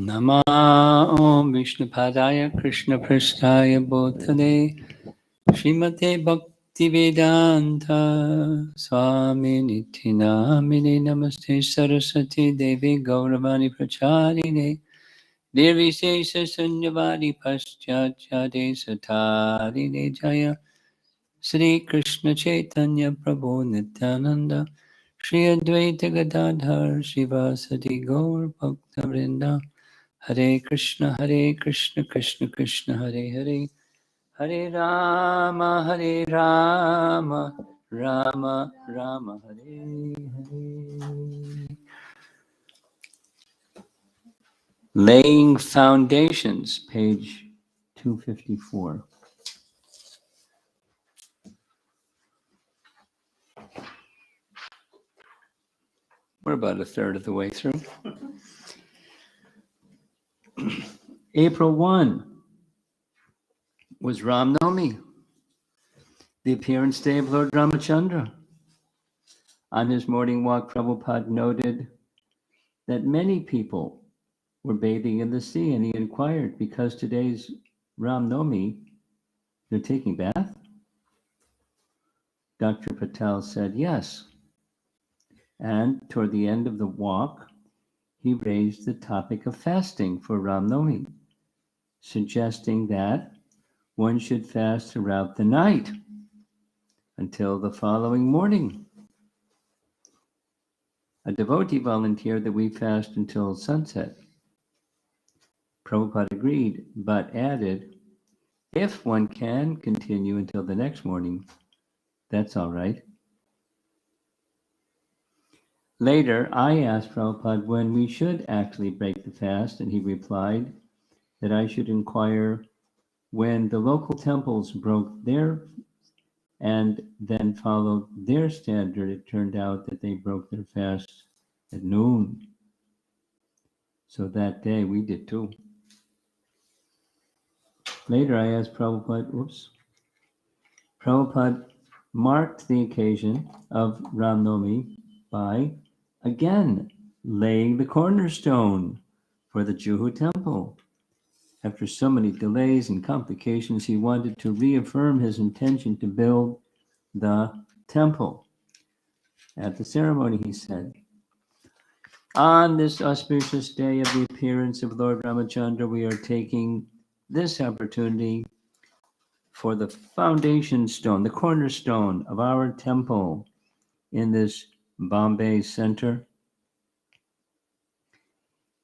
Nama Om Vishnupadaya Krishna Prasthaya Bhutale Srimate Bhaktivedanta Swami Nityanamine Namaste Saraswati Devi Gauravani Pracharine Nirvisesha Sunyavadi Paschachade Satarine Jaya Sri Krishna Chaitanya Prabhu Nityananda Shri Advaita Gadadhar Shivasati Gaur Bhakta Vrinda Hare Krishna Krishna Krishna Hare Hare Hare Rama Rama Rama Hare Hare. Laying Foundations, page 254. We're about a third of the way through. April 1 was Ram Navami, the appearance day of Lord Ramachandra. On his morning walk, Prabhupada noted that many people were bathing in the sea, and he inquired, because today's Ram Navami, they're taking bath? Dr. Patel said yes. And toward the end of the walk, he raised the topic of fasting for Ram Navami, suggesting that one should fast throughout the night until the following morning. A devotee volunteered that we fast until sunset. Prabhupada agreed, but added, if one can continue until the next morning, that's all right. Later, I asked Prabhupada when we should actually break the fast, and he replied that I should inquire when the local temples broke their and then followed their standard. It turned out that they broke their fast at noon. So that day we did too. Later I asked Prabhupada, Prabhupada marked the occasion of Ram Navami by again laying the cornerstone for the Juhu temple. After so many delays and complications, he wanted to reaffirm his intention to build the temple. At the ceremony, he said, on this auspicious day of the appearance of Lord Ramachandra, we are taking this opportunity for the foundation stone, the cornerstone of our temple in this Bombay center.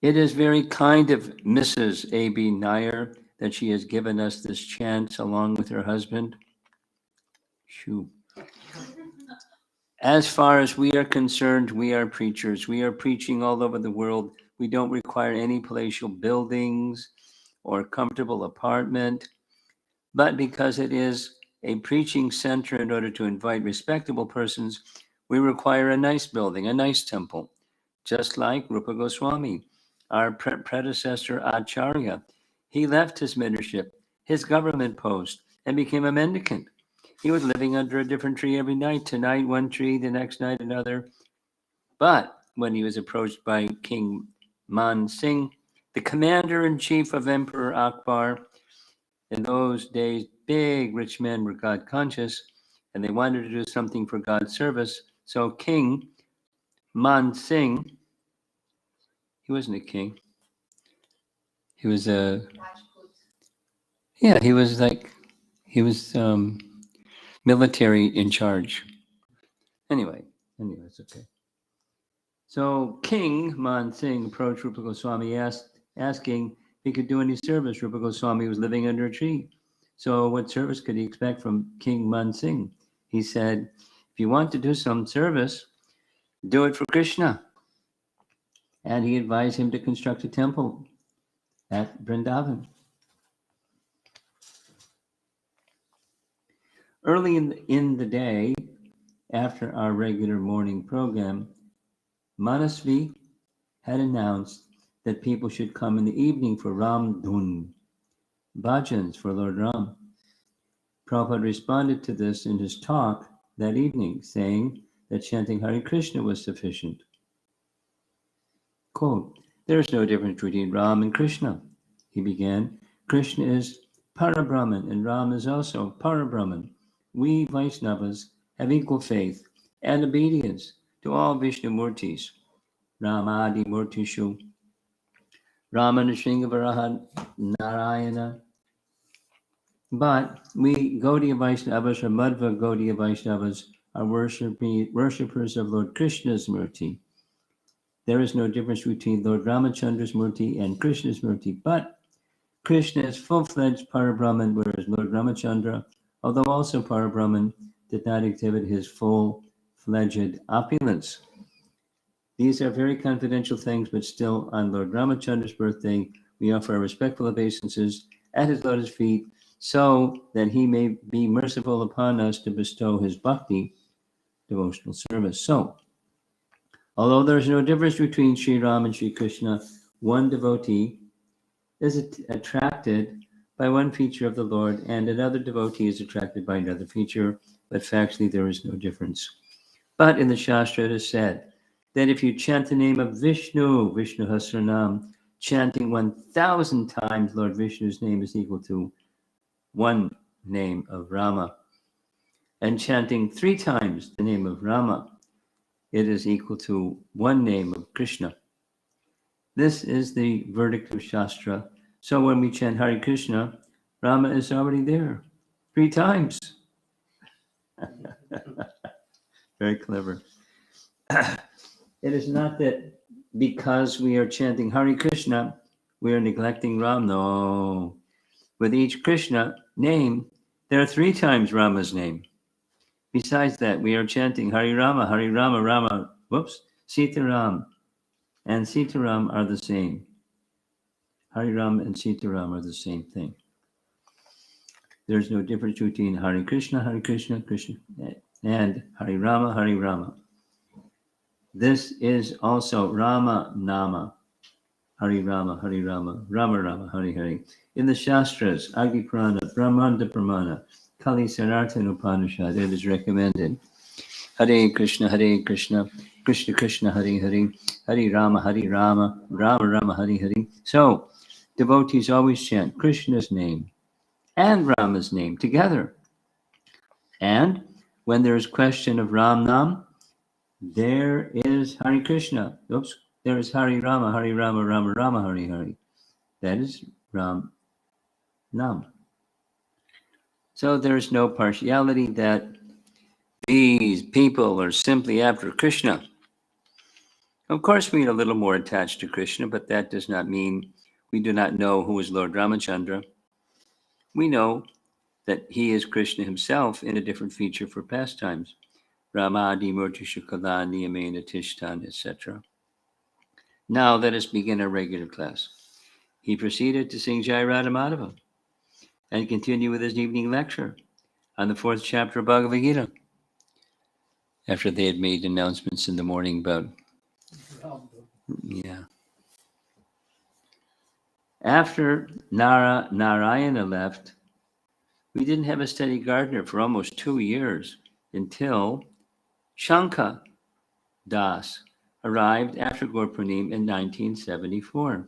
It is very kind of Mrs. A.B. Nair that she has given us this chance along with her husband. Shoo. As far as we are concerned, we are preachers. We are preaching all over the world. We don't require any palatial buildings or comfortable apartment, but because it is a preaching center, in order to invite respectable persons, we require a nice building, a nice temple, just like Rupa Goswami, our predecessor Acharya. He left his mentorship, his government post, and became a mendicant. He was living under a different tree every night. Tonight, one tree, the next night, another. But when he was approached by King Man Singh, the commander-in-chief of Emperor Akbar, in those days, big rich men were God conscious, and they wanted to do something for God's service. So King Man Singh, he wasn't a king. He was he was military in charge. Anyway, it's okay. So King Man Singh approached Rupa Goswami asking if he could do any service. Rupa Goswami was living under a tree. So what service could he expect from King Man Singh? He said, if you want to do some service, do it for Krishna. And he advised him to construct a temple at Vrindavan. Early in the day, after our regular morning program, Manasvi had announced that people should come in the evening for Ram Dhun, bhajans for Lord Ram. Prabhupada responded to this in his talk that evening, saying that chanting Hare Krishna was sufficient. Quote, There is no difference between Ram and Krishna. He began, Krishna is Parabrahman and Ram is also Parabrahman. We Vaishnavas have equal faith and obedience to all Vishnu Murtis. Ramadi Murtishu, Ramana Shringavaraha Narayana. But we Gaudiya Vaishnavas or Madhva Gaudiya Vaishnavas are worshippers of Lord Krishna's Murti. There is no difference between Lord Ramachandra's Murti and Krishna's Murti, but Krishna is full-fledged Parabrahman, whereas Lord Ramachandra, although also Parabrahman, did not exhibit his full-fledged opulence. These are very confidential things, but still, on Lord Ramachandra's birthday, we offer our respectful obeisances at his lotus feet so that he may be merciful upon us to bestow his bhakti, devotional service. So, although there is no difference between Sri Ram and Sri Krishna, one devotee is attracted by one feature of the Lord, and another devotee is attracted by another feature, but factually there is no difference. But in the Shastra it is said that if you chant the name of Vishnu, Vishnu Hasranam, chanting 1,000 times Lord Vishnu's name is equal to one name of Rama. And chanting 3 times the name of Rama, it is equal to one name of Krishna. This is the verdict of Shastra. So when we chant Hare Krishna, Rama is already there 3 times. Very clever. It is not that because we are chanting Hare Krishna, we are neglecting Ram. No. With each Krishna name, there are 3 times Rama's name. Besides that, we are chanting Hare Rama, Rama, Sitaram. And Sitaram are the same. Hare Ram and Sitaram are the same thing. There's no difference between Hare Krishna, Krishna, and Hare Rama, Hare Rama. This is also Rama Nama, Hare Rama, Hare Rama, Rama Rama, Hare Hare. In the Shastras, Agi Purana, Brahmanda Pramana, Kali Sararthan Upanishad, it is recommended. Hare Krishna, Krishna Krishna, Hare Hare, Hare Rama, Rama Rama, Hare Hare. So, devotees always chant Krishna's name and Rama's name together. And when there is question of Ram Nam, there is Hare Krishna. There is Hare Rama, Rama Rama, Hare Hare. That is Ram Nam. So there is no partiality that these people are simply after Krishna. Of course, we are a little more attached to Krishna, but that does not mean we do not know who is Lord Ramachandra. We know that he is Krishna himself in a different feature for pastimes. Ramadi Murtishukala Niyamena Tishtan, etc. Now let us begin our regular class. He proceeded to sing Jai Radha Madhava and continue with his evening lecture on the 4th chapter of Bhagavad Gita. After they had made announcements in the morning about, After Narayana left, we didn't have a steady gardener for almost 2 years until Shanka Das arrived after Gurpurnim in 1974.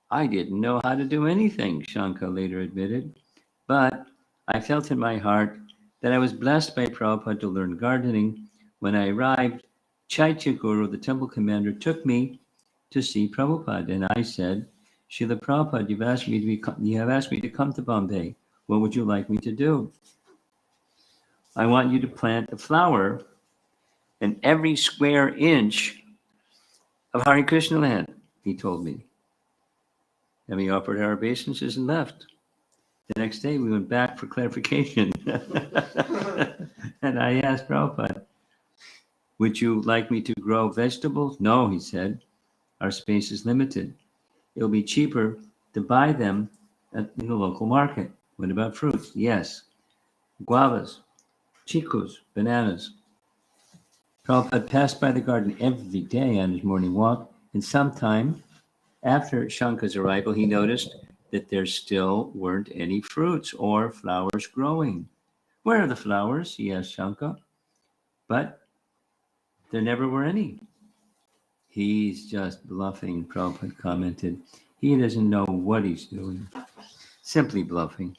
I didn't know how to do anything, Shanka later admitted, but I felt in my heart that I was blessed by Prabhupada to learn gardening. When I arrived, Chaitya Guru, the temple commander, took me to see Prabhupada, and I said, Srila Prabhupada, you have asked me to come to Bombay. What would you like me to do? I want you to plant a flower in every square inch of Hare Krishna land, he told me. And we offered our obeisances and left. The next day, we went back for clarification. And I asked Prabhupada, would you like me to grow vegetables? No, he said. Our space is limited. It'll be cheaper to buy them in the local market. What about fruits? Yes. Guavas, chicos, bananas. Prabhupada passed by the garden every day on his morning walk, and sometime after Shanka's arrival, he noticed that there still weren't any fruits or flowers growing. Where are the flowers? He asked Shanka. But there never were any. He's just bluffing, Prabhupada commented. He doesn't know what he's doing. Simply bluffing.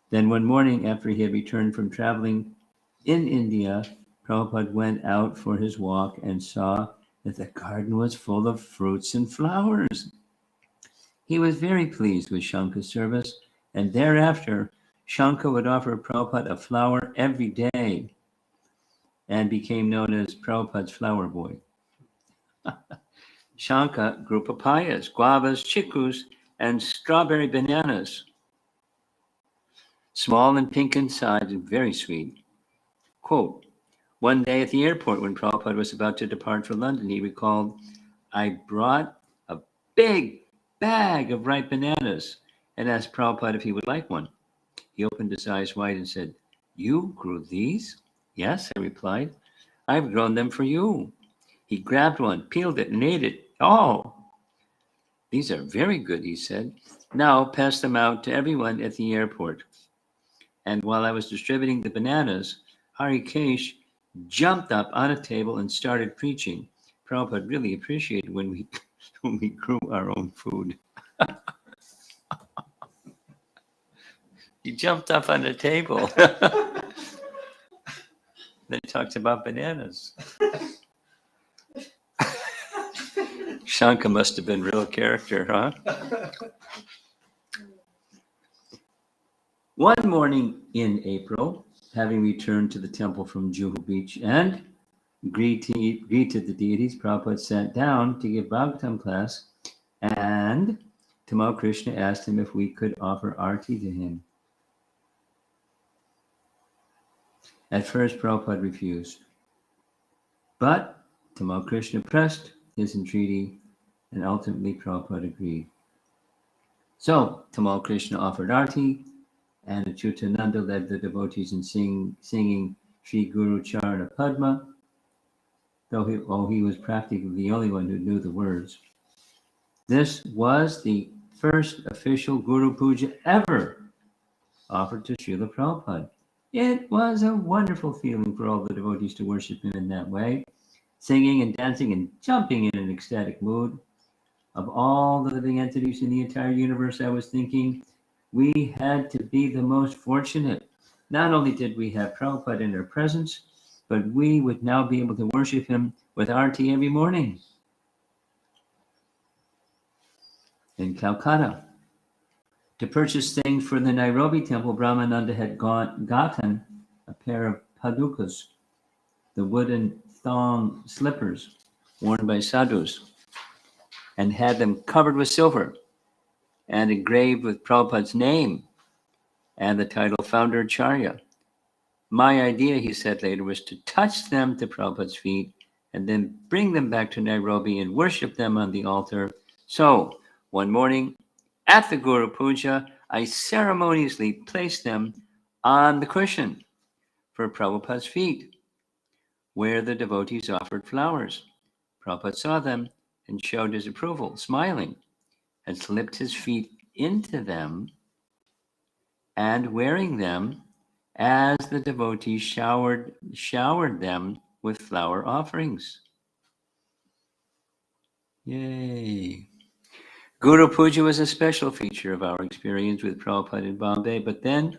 Then one morning, after he had returned from traveling in India, Prabhupada went out for his walk and saw that the garden was full of fruits and flowers. He was very pleased with Shanka's service, and thereafter, Shanka would offer Prabhupada a flower every day and became known as Prabhupada's flower boy. Shanka grew papayas, guavas, chicus, and strawberry bananas. Small and pink inside and very sweet. Quote, one day at the airport when Prabhupada was about to depart for London, he recalled, I brought a big bag of ripe bananas and asked Prabhupada if he would like one. He opened his eyes wide and said, you grew these? Yes, I replied. I've grown them for you. He grabbed one, peeled it, and ate it. Oh, these are very good, he said. Now pass them out to everyone at the airport. And while I was distributing the bananas, Harikesh jumped up on a table and started preaching. Prabhupada really appreciated when we grew our own food. He jumped up on the table. Then talks about bananas. Shanka must have been real character, huh? One morning in April, having returned to the temple from Juhu Beach and greeted the deities, Prabhupada sat down to give Bhagavatam class, and Tamal Krishna asked him if we could offer arti to him. At first, Prabhupada refused, but Tamal Krishna pressed his entreaty, and ultimately Prabhupada agreed. So, Tamal Krishna offered arti, and Achyutananda led the devotees in singing Sri Guru Charana Padma, though he was practically the only one who knew the words. This was the first official Guru Puja ever offered to Srila Prabhupada. It was a wonderful feeling for all the devotees to worship him in that way, singing and dancing and jumping in an ecstatic mood. Of all the living entities in the entire universe, I was thinking, we had to be the most fortunate. Not only did we have Prabhupada in our presence, but we would now be able to worship him with arti every morning. In Calcutta, to purchase things for the Nairobi temple, Brahmananda had gotten a pair of padukas, the wooden thong slippers worn by sadhus, and had them covered with silver and engraved with Prabhupada's name and the title Founder Acharya. My idea, he said later, was to touch them to Prabhupada's feet and then bring them back to Nairobi and worship them on the altar. So, one morning at the Guru Puja, I ceremoniously placed them on the cushion for Prabhupada's feet, where the devotees offered flowers. Prabhupada saw them and showed his approval, smiling, and slipped his feet into them and wearing them as the devotees showered them with flower offerings. Yay. Guru Puja was a special feature of our experience with Prabhupada in Bombay, but then,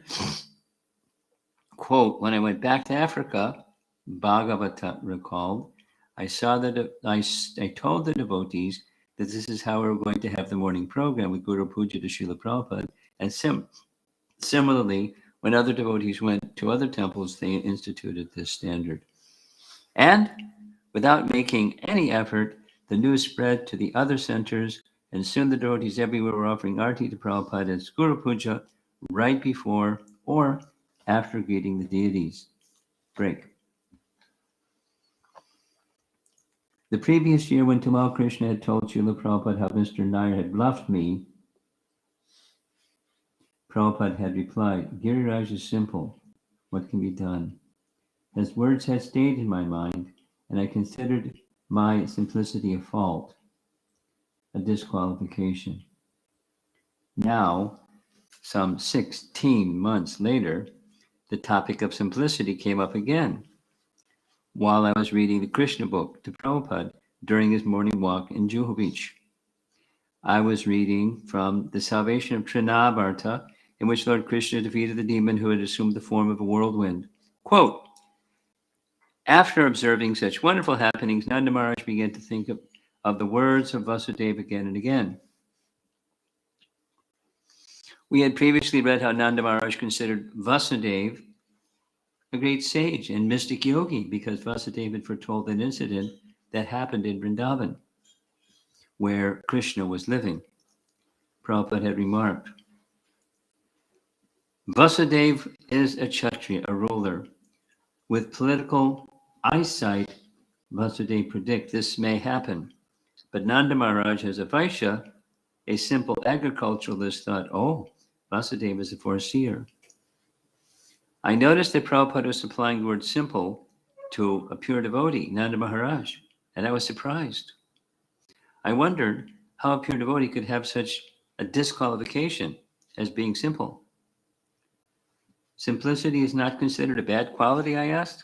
quote, when I went back to Africa, Bhagavata recalled, I told the devotees that this is how we were going to have the morning program with Guru Puja to Srila Prabhupada, and similarly, when other devotees went to other temples, they instituted this standard. And without making any effort, the news spread to the other centers, and soon the devotees everywhere were offering arti to Prabhupada as Guru Puja right before or after greeting the deities. Break. The previous year, when Tamal Krishna had told Srila Prabhupada how Mr. Nair had bluffed me, Prabhupada had replied, Giriraj is simple. What can be done? His words had stayed in my mind, and I considered my simplicity a fault, a disqualification. Now, some 16 months later, the topic of simplicity came up again. While I was reading the Krishna book to Prabhupada, during his morning walk in Juhu Beach. I was reading from The Salvation of Trinavarta, in which Lord Krishna defeated the demon who had assumed the form of a whirlwind. Quote, after observing such wonderful happenings, Nanda Maharaj began to think of the words of Vasudeva again and again. We had previously read how Nanda Maharaj considered Vasudeva a great sage and mystic yogi because Vasudeva had foretold an incident that happened in Vrindavan, where Krishna was living. Prabhupada had remarked, Vasudeva is a Kshatriya, a ruler. With political eyesight, Vasudeva predict this may happen. But Nanda Maharaj, as a Vaishya, a simple agriculturalist, thought, oh, Vasudeva is a foreseer. I noticed that Prabhupada was applying the word simple to a pure devotee, Nanda Maharaj, and I was surprised. I wondered how a pure devotee could have such a disqualification as being simple. Simplicity is not considered a bad quality, I asked.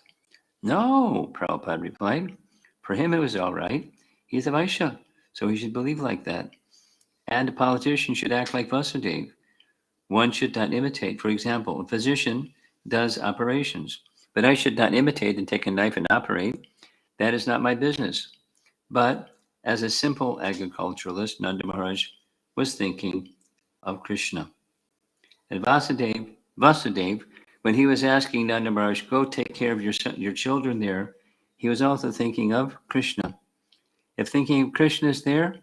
No, Prabhupada replied. For him, it was all right. He's a Vaishya, so he should believe like that. And a politician should act like Vasudeva. One should not imitate. For example, a physician does operations, but I should not imitate and take a knife and operate. That is not my business. But as a simple agriculturalist, Nanda Maharaj was thinking of Krishna. And Vasudeva, when he was asking Nanda Maharaj, go take care of your children there, he was also thinking of Krishna. If thinking of Krishna is there,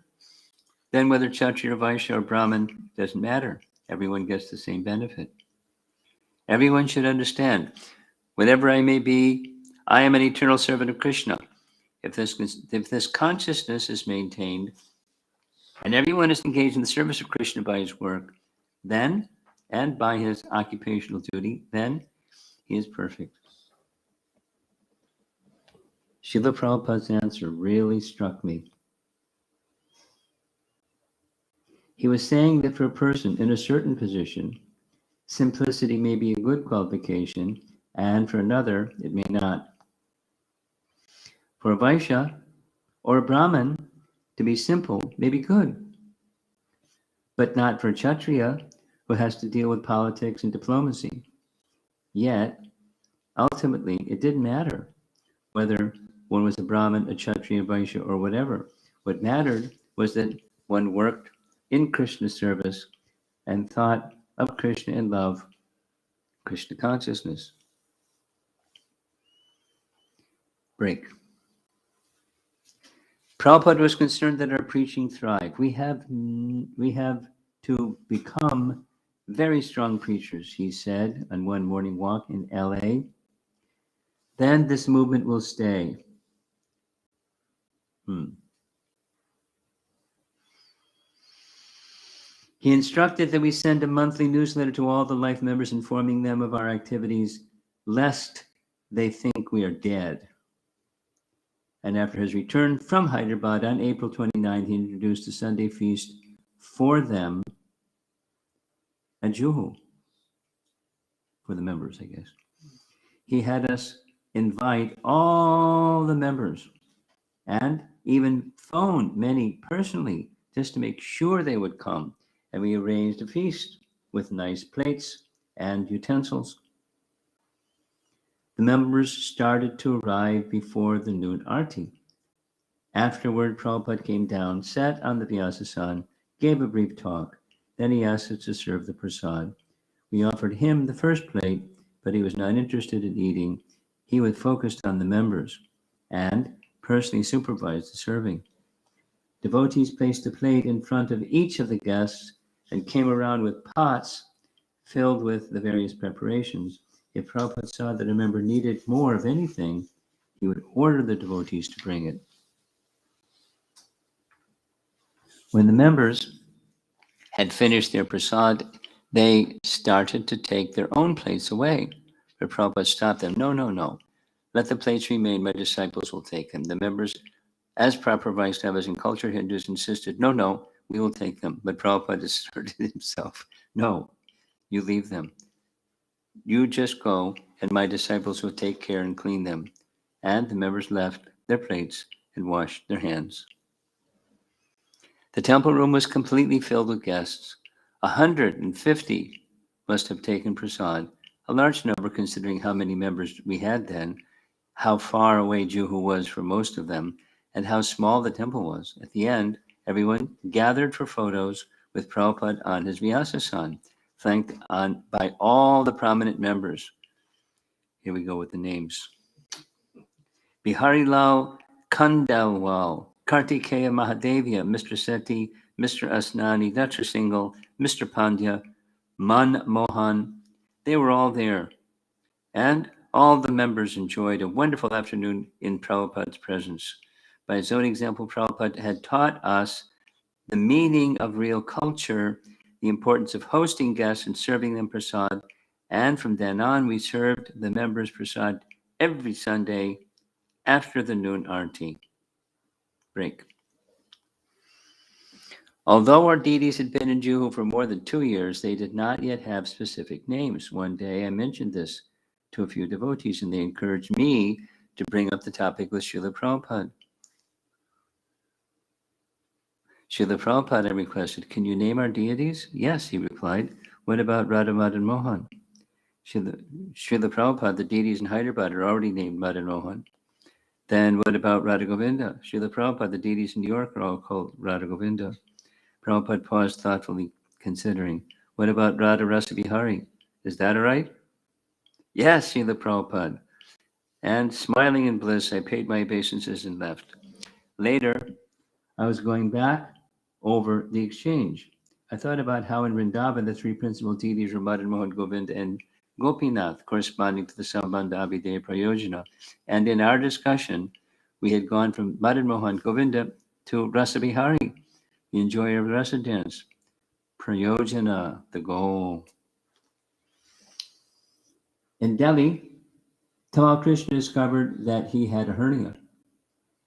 then whether Kshatriya, Vaishya, or Brahmin doesn't matter. Everyone gets the same benefit. Everyone should understand, whatever I may be, I am an eternal servant of Krishna. If this consciousness is maintained, and everyone is engaged in the service of Krishna by his work, then, and by his occupational duty, then he is perfect. Srila Prabhupada's answer really struck me. He was saying that for a person in a certain position, simplicity may be a good qualification, and for another, it may not. For a Vaishya or a Brahmin, to be simple may be good, but not for a Kshatriya who has to deal with politics and diplomacy. Yet, ultimately, it didn't matter whether one was a Brahmin, a Kshatriya, Vaishya, or whatever. What mattered was that one worked in Krishna's service and thought of Krishna in love, Krishna consciousness. Break. Prabhupada was concerned that our preaching thrive. We have to become very strong preachers, he said on one morning walk in LA. Then this movement will stay. He instructed that we send a monthly newsletter to all the life members informing them of our activities, lest they think we are dead. And after his return from Hyderabad on April 29th, he introduced a Sunday feast for them at Juhu, for the members, I guess. He had us invite all the members and even phoned many personally just to make sure they would come. And we arranged a feast with nice plates and utensils. The members started to arrive before the noon arti. Afterward, Prabhupada came down, sat on the Vyasasan, gave a brief talk. Then he asked us to serve the prasad. We offered him the first plate, but he was not interested in eating. He was focused on the members and personally supervised the serving. Devotees placed a plate in front of each of the guests and came around with pots filled with the various preparations. If Prabhupada saw that a member needed more of anything, he would order the devotees to bring it. When the members had finished their prasad, they started to take their own plates away. But Prabhupada stopped them. No. Let the plates remain. My disciples will take them. The members, as proper Vaishnavas and cultured Hindus, insisted, no, we will take them. But Prabhupada asserted himself, no, you leave them. You just go, and my disciples will take care and clean them. And the members left their plates and washed their hands. The temple room was completely filled with guests. 150 must have taken prasad, a large number considering how many members we had then, how far away Juhu was for most of them, and how small the temple was. At the end, everyone gathered for photos with Prabhupada on his Vyasasan, flanked on by all the prominent members. Here we go with the names. Biharilal Kandalwal, Kartikeya Mahadevia, Mr. Sethi, Mr. Asnani, Dr. Singhal, Mr. Pandya, Man Mohan. They were all there. And all the members enjoyed a wonderful afternoon in Prabhupada's presence. By his own example, Prabhupada had taught us the meaning of real culture, the importance of hosting guests and serving them prasad. And from then on, we served the members prasad every Sunday after the noon arti break. Although our deities had been in Juhu for more than 2 years, they did not yet have specific names. One day I mentioned this to a few devotees, and they encouraged me to bring up the topic with Srila Prabhupada. Srila Prabhupada, I requested, can you name our deities? Yes, he replied. What about Radha Madan Mohan? Srila Prabhupada, the deities in Hyderabad are already named Madan Mohan. Then what about Radha Govinda? Srila Prabhupada, the deities in New York are all called Radha Govinda. Prabhupada paused thoughtfully, considering. What about Radha Rasa Bihari? Is that all right? Yes, Srila Prabhupada. And smiling in bliss, I paid my obeisances and left. Later, I was going back over the exchange. I thought about how in Vrindavan the three principal deities were Madan Mohan, Govinda, and Gopinath, corresponding to the Sambandha Abhideya Prayojana. And in our discussion, we had gone from Madan Mohan, Govinda to Rasa Bihari, the enjoyer of the rasa dance. Prayojana, the goal. In Delhi, Tamal Krishna discovered that he had a hernia.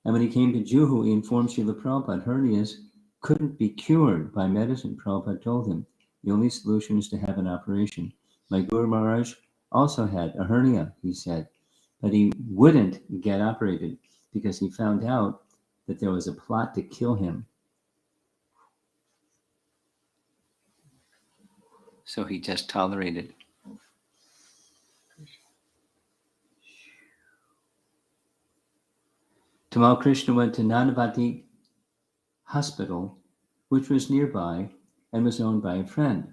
And when he came to Juhu, he informed Srila Prabhupada hernias couldn't be cured by medicine. Prabhupada told him the only solution is to have an operation. My Guru Maharaj also had a hernia, he said, but he wouldn't get operated because he found out that there was a plot to kill him. So he just tolerated. Tamal Krishna went to Nanavati Hospital, which was nearby and was owned by a friend.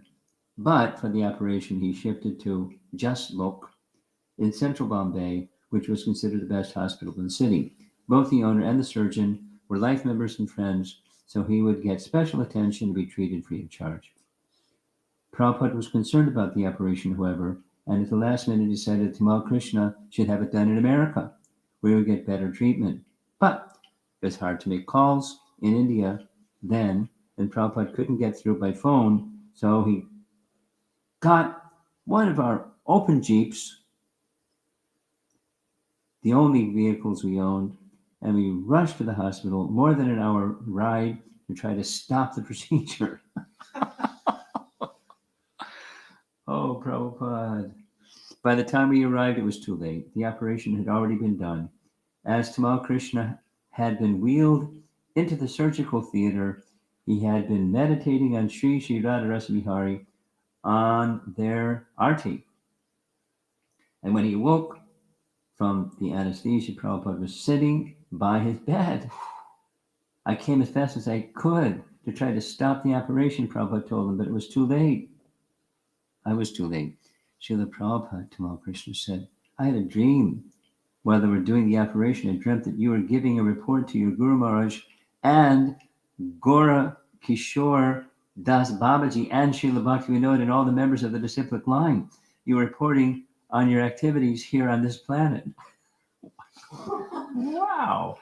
But for the operation, he shifted to Jaslok in central Bombay, which was considered the best hospital in the city. Both the owner and the surgeon were life members and friends, so he would get special attention and be treated free of charge. Prabhupada was concerned about the operation, however, and at the last minute decided Tamal Krishna should have it done in America, where he would get better treatment. But it was hard to make calls in India then, and Prabhupada couldn't get through by phone, so he got one of our open Jeeps, the only vehicles we owned, and we rushed to the hospital, more than an hour ride to try to stop the procedure. Oh, Prabhupada. By the time we arrived, it was too late. The operation had already been done. As Tamal Krishna had been wheeled into the surgical theater, he had been meditating on Sri Sri Radha Rasa Bihari on their arti. And when he woke from the anesthesia, Prabhupada was sitting by his bed. I came as fast as I could to try to stop the operation, Prabhupada told him, but it was too late. I was too late. Srila Prabhupada, Tamal Krishna said, I had a dream while they were doing the operation. I dreamt that you were giving a report to your Guru Maharaj and Gora Kishore Das Babaji and Srila Bhaktivinoda and all the members of the disciplic line. You were reporting on your activities here on this planet. Wow.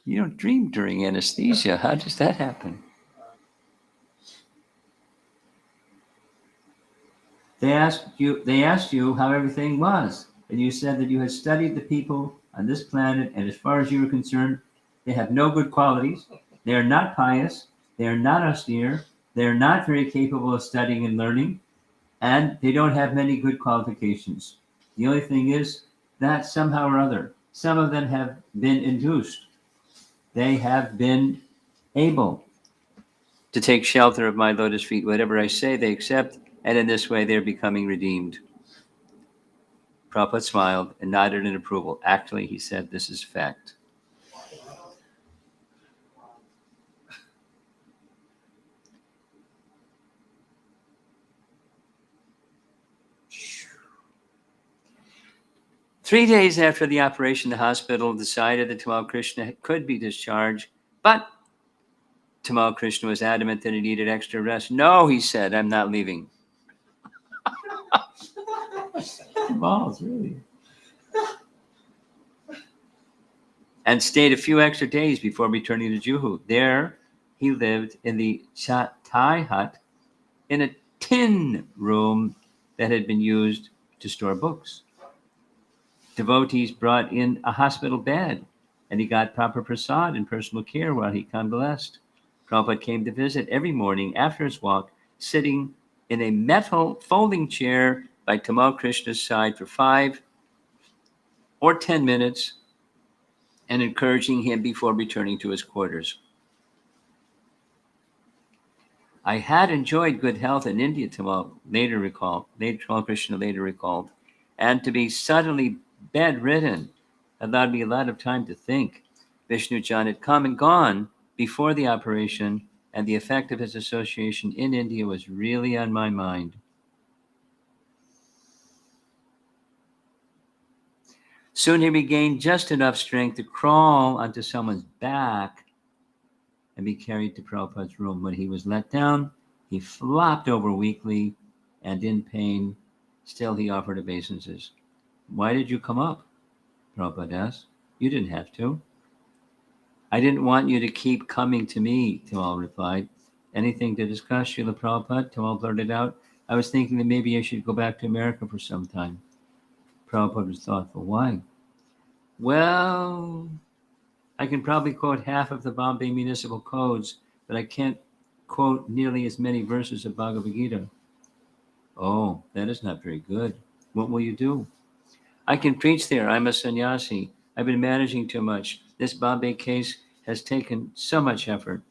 You don't dream during anesthesia. How does that happen? They asked you how everything was, and you said that you had studied the people on this planet, and as far as you were concerned, they have no good qualities. They are not pious. They are not austere. They are not very capable of studying and learning, and they don't have many good qualifications. The only thing is that somehow or other, some of them have been induced They have been able to take shelter of my lotus feet. Whatever I say, they accept, and in this way, they're becoming redeemed. Prabhupada smiled and nodded in approval. Actually, he said, this is fact. Three days after the operation, the hospital decided that Tamal Krishna could be discharged, but Tamal Krishna was adamant that he needed extra rest. No, he said, I'm not leaving. Balls, really. And stayed a few extra days before returning to Juhu. There, he lived in the Chatai hut in a tin room that had been used to store books. Devotees brought in a hospital bed, and he got proper prasad and personal care while he convalesced. Prabhupada came to visit every morning after his walk, sitting in a metal folding chair by Tamal Krishna's side for 5 or 10 minutes and encouraging him before returning to his quarters. I had enjoyed good health in India, Tamal Krishna later recalled, and to be suddenly bedridden allowed me a lot of time to think. Vishnu Jan had come and gone before the operation, and the effect of his association in India was really on my mind. Soon he regained just enough strength to crawl onto someone's back and be carried to Prabhupada's room. When he was let down, he flopped over weakly and in pain. Still, he offered obeisances. Why did you come up? Prabhupada asked. You didn't have to. I didn't want you to keep coming to me, Tamal replied. Anything to discuss, Srila Prabhupada? Tamal blurted out. I was thinking that maybe I should go back to America for some time. Prabhupada was thoughtful. Why? Well, I can probably quote half of the Bombay municipal codes, but I can't quote nearly as many verses of Bhagavad Gita. Oh, that is not very good. What will you do? I can preach there. I'm a sannyasi. I've been managing too much. This Bombay case has taken so much effort.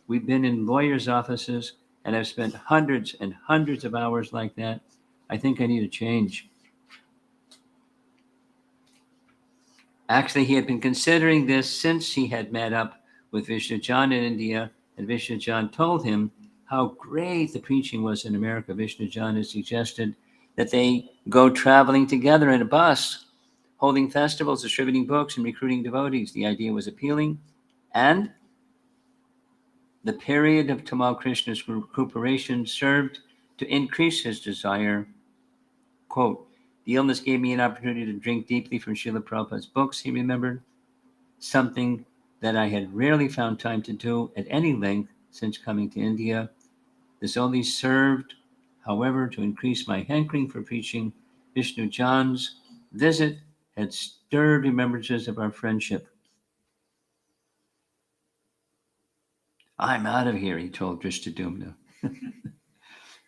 We've been in lawyers' offices, and I've spent hundreds and hundreds of hours like that. I think I need a change. Actually, he had been considering this since he had met up with Vishnujan in India, and Vishnujan told him how great the preaching was in America. Vishnujan had suggested that they go traveling together in a bus, holding festivals, distributing books, and recruiting devotees. The idea was appealing, and the period of Tamal Krishna's recuperation served to increase his desire. Quote, the illness gave me an opportunity to drink deeply from Srila Prabhupada's books, he remembered, something that I had rarely found time to do at any length since coming to India. This only served, however, to increase my hankering for preaching. Vishnu Jan's visit had stirred remembrances of our friendship. I'm out of here, he told Drishtadyumna.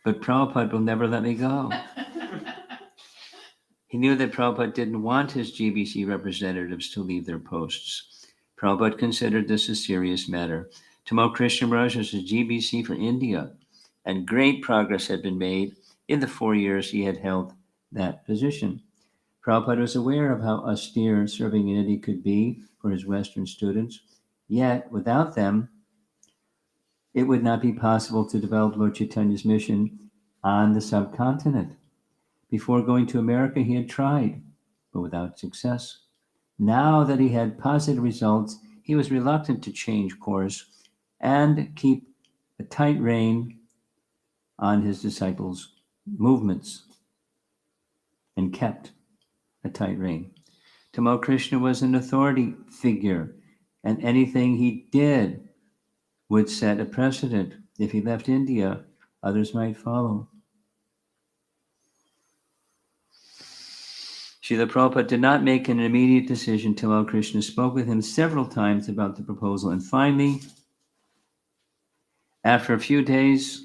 But Prabhupada will never let me go. He knew that Prabhupada didn't want his GBC representatives to leave their posts. Prabhupada considered this a serious matter. Tamal Krishna Maharaj was a GBC for India, and great progress had been made in the 4 years he had held that position. Prabhupada was aware of how austere serving in India could be for his Western students, yet without them, it would not be possible to develop Lord Chaitanya's mission on the subcontinent. Before going to America, he had tried, but without success. Now that he had positive results, he was reluctant to change course and keep a tight rein on his disciples' movements, and kept a tight rein. Tamal Krishna was an authority figure, and anything he did would set a precedent. If he left India, others might follow. Srila Prabhupada did not make an immediate decision. Tamal Krishna spoke with him several times about the proposal, and finally, after a few days,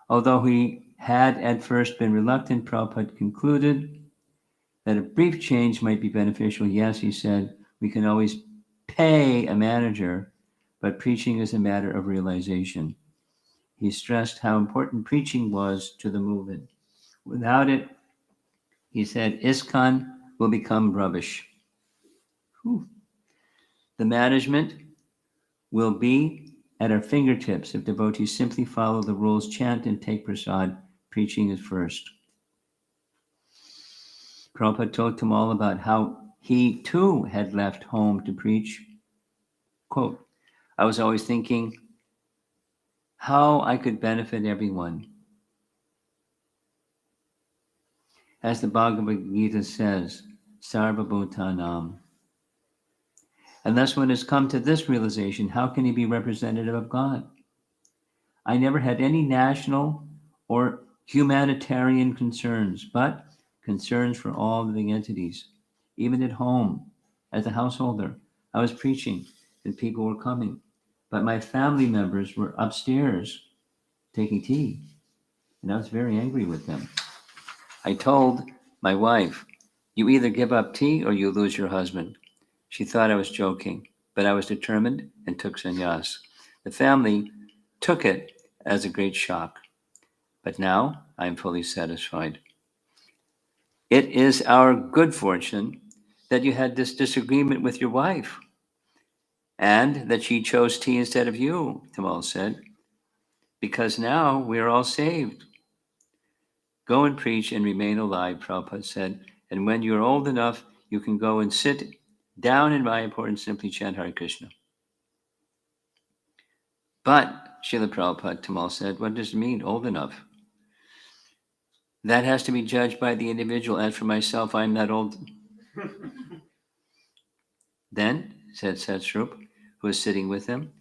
although he had at first been reluctant, Prabhupada concluded that a brief change might be beneficial. Yes, he said, we can always pay a manager, but preaching is a matter of realization. He stressed how important preaching was to the movement. Without it, he said, ISKCON will become rubbish. Whew. The management will be at our fingertips if devotees simply follow the rules, chant and take prasad. Preaching is first. Prabhupada told them all about how he too had left home to preach. Quote, I was always thinking how I could benefit everyone. As the Bhagavad Gita says, Sarva Bhutanam. Unless one has come to this realization, how can he be representative of God? I never had any national or humanitarian concerns, but concerns for all living entities. Even at home, as a householder, I was preaching and people were coming, but my family members were upstairs taking tea, and I was very angry with them. I told my wife, you either give up tea or you lose your husband. She thought I was joking, but I was determined and took sannyas. The family took it as a great shock, but now I am fully satisfied. It is our good fortune that you had this disagreement with your wife and that she chose tea instead of you, Tamal said, because now we are all saved. Go and preach and remain alive, Prabhupada said, and when you are old enough, you can go and sit down in Mayapur and simply chant Hare Krishna. But, Srila Prabhupada, Tamal said, what does it mean, old enough? That has to be judged by the individual. As for myself, I am not old. Then, said Satsrup, who was sitting with them,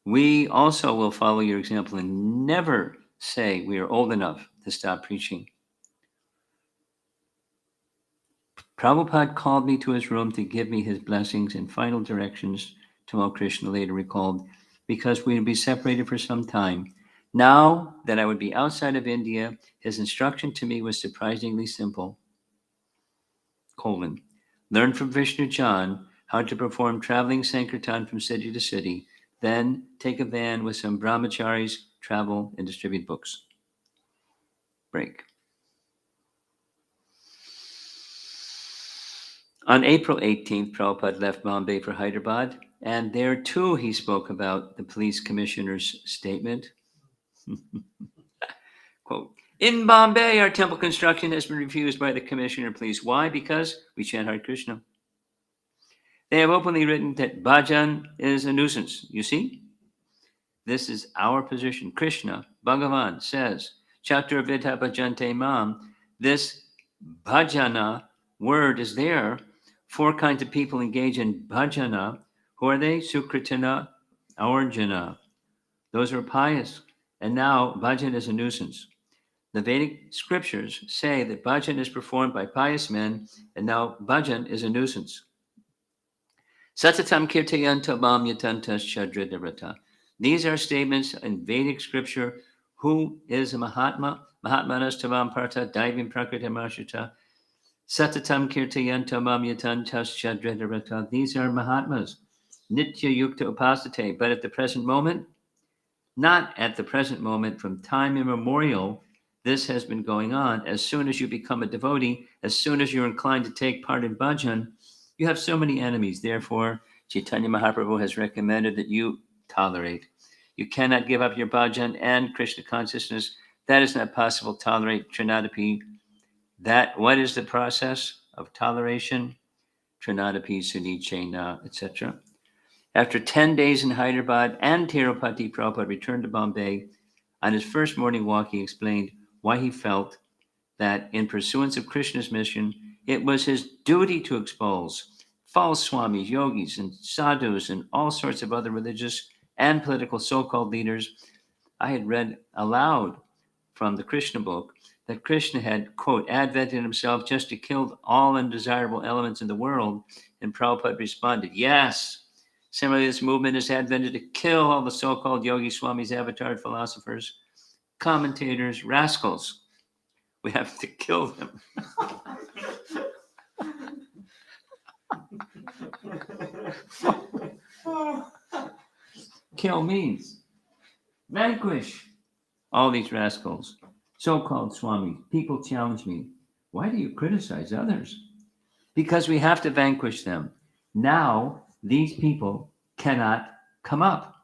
we also will follow your example and never say we are old enough to stop preaching. Prabhupada called me to his room to give me his blessings and final directions, Tamal Krishna later recalled, because we would be separated for some time. Now that I would be outside of India, his instruction to me was surprisingly simple. Learn from Vishnu Chan how to perform traveling Sankirtan from city to city, then take a van with some brahmacharis, travel, and distribute books. Break. On April 18th, Prabhupada left Bombay for Hyderabad, and there too he spoke about the police commissioner's statement. Quote, in Bombay, our temple construction has been refused by the commissioner of police. Why? Because we chant Hare Krishna. They have openly written that bhajan is a nuisance. You see? This is our position. Krishna, Bhagavan says, Chatur Vidha Bhajante Mam. This bhajana word is there. 4 kinds of people engage in bhajana. Who are they? Sukritina, Arjuna. Those are pious. And now bhajan is a nuisance. The Vedic scriptures say that bhajan is performed by pious men, and now bhajan is a nuisance. Satatam kirtayanta mam yatantas chadridarata. These are statements in Vedic scripture. Who is a Mahatma? Mahatmanas tavam parta daivim prakritamashita. Satatam kirtayanta mam yatantas chadridarata. These are Mahatmas. Nitya yukta upasate. But at the present moment, not at the present moment, from time immemorial, this has been going on. As soon as you become a devotee, as soon as you're inclined to take part in bhajan, you have so many enemies. Therefore, Chaitanya Mahaprabhu has recommended that you tolerate. You cannot give up your bhajan and Krishna consciousness. That is not possible. Tolerate Trinadapi. What is the process of toleration? Trinadapi, Sunichena, etc. After 10 days in Hyderabad and Tirupati, Prabhupada returned to Bombay. On his first morning walk, he explained why he felt that in pursuance of Krishna's mission, it was his duty to expose false swamis, yogis, and sadhus, and all sorts of other religious and political so-called leaders. I had read aloud from the Krishna book that Krishna had, quote, advented himself just to kill all undesirable elements in the world, and Prabhupada responded, yes. Similarly, this movement is advented to kill all the so-called yogi swamis, avatar philosophers, commentators, rascals. We have to kill them. Kill means vanquish all these rascals, so-called Swami. People challenge me. Why do you criticize others? Because we have to vanquish them. Now, these people cannot come up.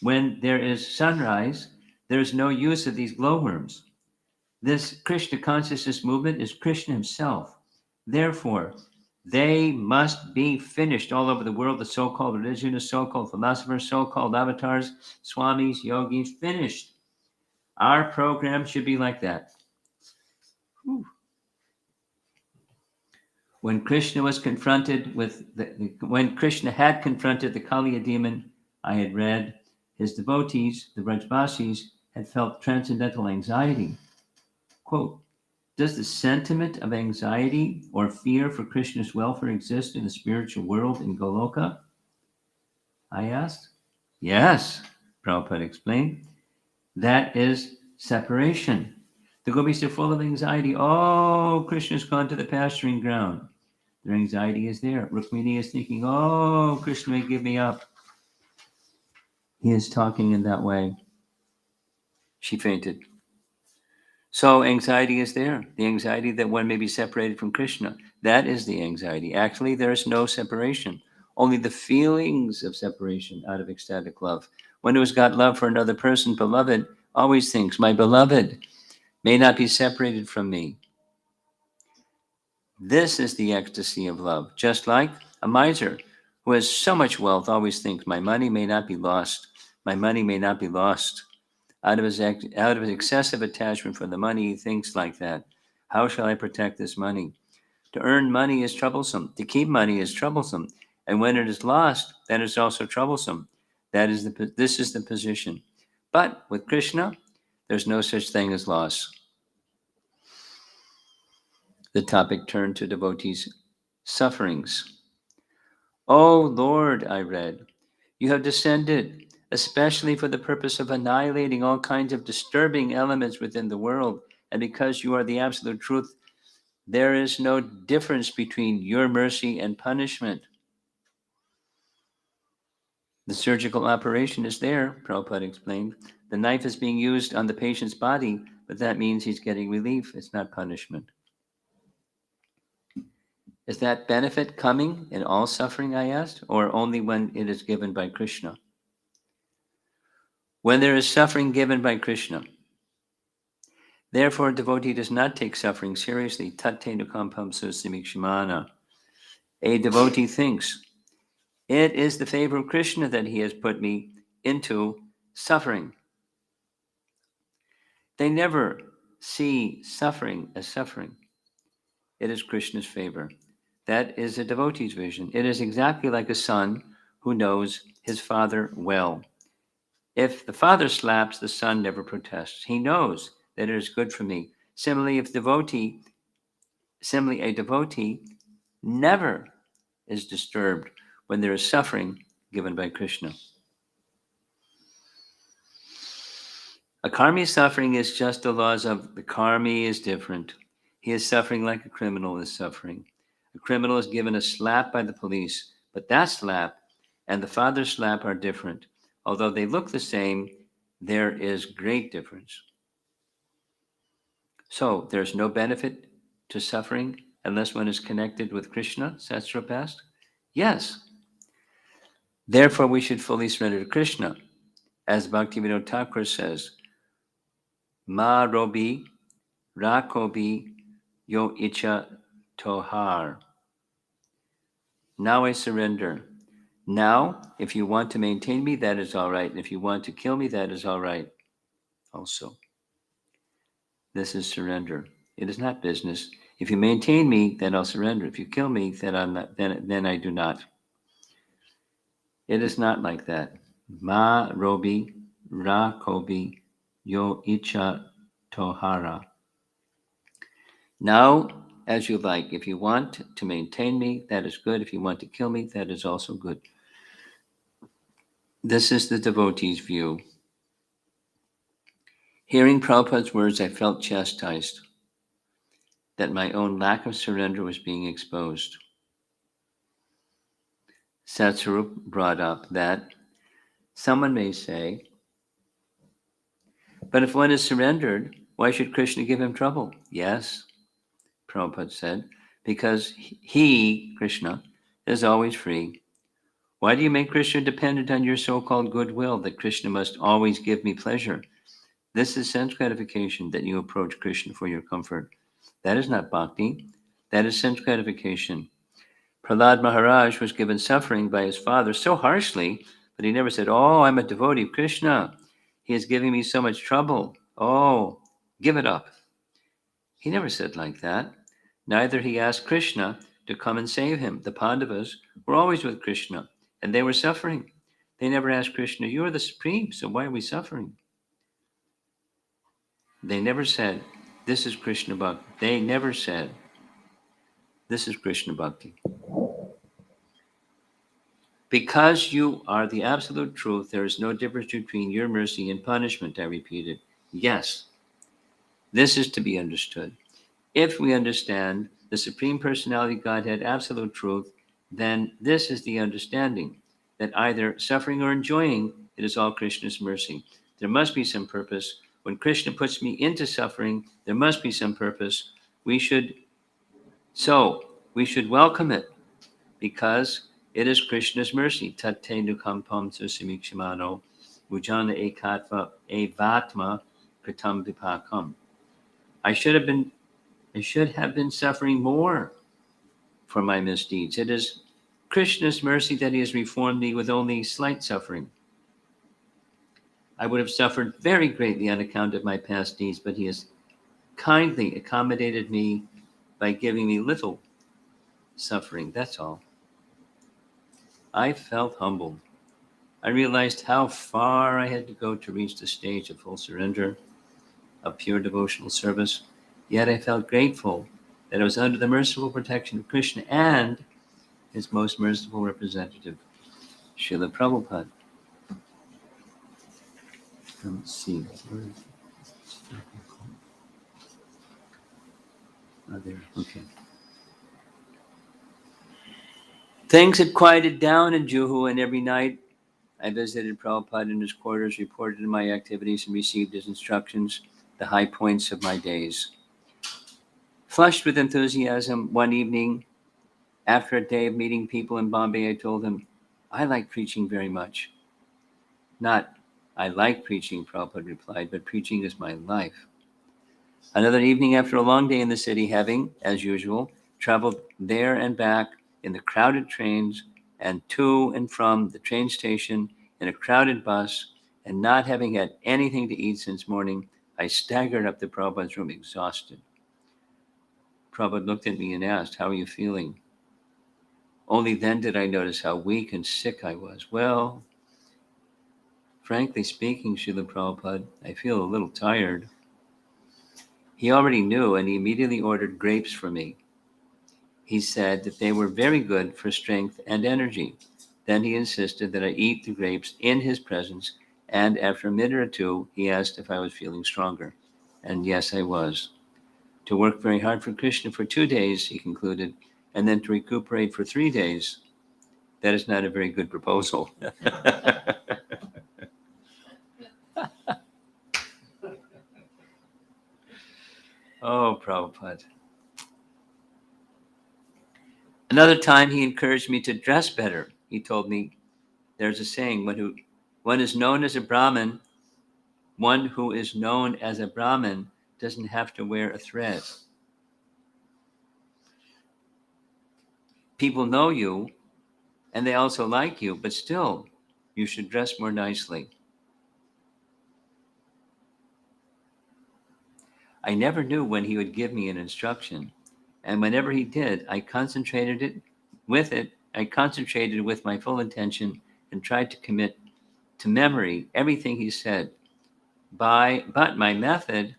When there is sunrise, there is no use of these glowworms. This Krishna consciousness movement is Krishna himself. Therefore, they must be finished all over the world. The so-called religionists, so-called philosophers, so-called avatars, swamis, yogis, finished. Our program should be like that. Whew. When Krishna was confronted with when Krishna had confronted the Kaliya demon, I had read his devotees, the Brajbasis, had felt transcendental anxiety. Quote, does the sentiment of anxiety or fear for Krishna's welfare exist in the spiritual world in Goloka? I asked. Yes, Prabhupada explained. That is separation. The gopis are full of anxiety. Oh, Krishna's gone to the pasturing ground. Their anxiety is there. Rukmini is thinking, oh, Krishna may give me up. He is talking in that way. She fainted. So anxiety is there. The anxiety that one may be separated from Krishna. That is the anxiety. Actually, there is no separation. Only the feelings of separation out of ecstatic love. One who has got love for another person, beloved, always thinks, my beloved may not be separated from me. This is the ecstasy of love. Just like a miser who has so much wealth always thinks, my money may not be lost. My money may not be lost. Out of his excessive attachment for the money, he thinks like that. How shall I protect this money? To earn money is troublesome. To keep money is troublesome. And when it is lost, that is also troublesome. This is the position. But with Krishna, there's no such thing as loss. The topic turned to devotees' sufferings. O Lord, I read, you have descended especially for the purpose of annihilating all kinds of disturbing elements within the world. And because you are the absolute truth, there is no difference between your mercy and punishment. The surgical operation is there, Prabhupada explained. The knife is being used on the patient's body, but that means he's getting relief. It's not punishment. Is that benefit coming in all suffering, I asked, or only when it is given by Krishna? When there is suffering given by Krishna. Therefore, a devotee does not take suffering seriously. Tate nukampam susimikshimana. A devotee thinks, it is the favor of Krishna that he has put me into suffering. They never see suffering as suffering. It is Krishna's favor. That is a devotee's vision. It is exactly like a son who knows his father well. If the father slaps, the son never protests. He knows that it is good for me. Similarly, a devotee never is disturbed when there is suffering given by Krishna. A karmi suffering is just the laws of the karmi is different. He is suffering like a criminal is suffering. A criminal is given a slap by the police, but that slap and the father's slap are different. Although they look the same, there is great difference. So there's no benefit to suffering unless one is connected with Krishna, Sastra past? Yes. Therefore, we should fully surrender to Krishna. As Bhaktivinoda Thakur says, Ma robi rakobi yo icha tohar. Now I surrender. Now, if you want to maintain me, that is all right. And if you want to kill me, that is all right also. This is surrender. It is not business. If you maintain me, then I'll surrender. If you kill me, then I'm not, then I do not. It is not like that. Ma robi ra kobi yo icha tohara. Now, as you like. If you want to maintain me, that is good. If you want to kill me, that is also good. This is the devotee's view. Hearing Prabhupada's words, I felt chastised that my own lack of surrender was being exposed. Satsarup brought up that someone may say, but if one is surrendered, why should Krishna give him trouble? Yes, Prabhupada said, because he, Krishna, is always free. Why do you make Krishna dependent on your so-called goodwill that Krishna must always give me pleasure? This is sense gratification that you approach Krishna for your comfort. That is not bhakti. That is sense gratification. Prahlad Maharaj was given suffering by his father so harshly, but he never said, "Oh, I'm a devotee of Krishna. He is giving me so much trouble. Oh, give it up." He never said like that. Neither he asked Krishna to come and save him. The Pandavas were always with Krishna, and they were suffering. They never asked Krishna, "You are the supreme, so why are we suffering?" They never said, "This is Krishna Bhakti." They never said, "This is Krishna Bhakti." Because you are the absolute truth, there is no difference between your mercy and punishment, I repeated. Yes, this is to be understood. If we understand the Supreme Personality Godhead, absolute truth, then this is the understanding that either suffering or enjoying, it is all Krishna's mercy. There must be some purpose. When Krishna puts me into suffering, there must be some purpose. We should welcome it because it is Krishna's mercy. Tate nukampam susimikshimano vujana ekatva evatma kritam vipakam. I should have been suffering more for my misdeeds. It is Krishna's mercy that he has reformed me with only slight suffering. I would have suffered very greatly on account of my past deeds, but he has kindly accommodated me by giving me little suffering. That's all. I felt humbled. I realized how far I had to go to reach the stage of full surrender, of pure devotional service. Yet I felt grateful that I was under the merciful protection of Krishna and his most merciful representative, Srila Prabhupada. Let's see. There. Okay. Things had quieted down in Juhu, and every night I visited Prabhupada in his quarters, reported my activities, and received his instructions, the high points of my days. Flushed with enthusiasm, one evening, after a day of meeting people in Bombay, I told him, "I like preaching very much." Not, "I like preaching," Prabhupada replied, "but preaching is my life." Another evening, after a long day in the city, having, as usual, traveled there and back in the crowded trains and to and from the train station in a crowded bus, and not having had anything to eat since morning, I staggered up to Prabhupada's room exhausted. Prabhupada looked at me and asked, "How are you feeling?" Only then did I notice how weak and sick I was. "Well, frankly speaking, Srila Prabhupada, I feel a little tired." He already knew, and he immediately ordered grapes for me. He said that they were very good for strength and energy. Then he insisted that I eat the grapes in his presence, and after a minute or two, he asked if I was feeling stronger. And yes, I was. To work very hard for Krishna for 2 days, he concluded, and then to recuperate for 3 days, that is not a very good proposal. Oh, Prabhupada. Another time he encouraged me to dress better. He told me, there's a saying, one is known as a Brahmin, one who is known as a Brahmin doesn't have to wear a thread. People know you and they also like you, but still, you should dress more nicely. I never knew when he would give me an instruction, and whenever he did, I concentrated with my full intention and tried to commit to memory everything he said. But my method,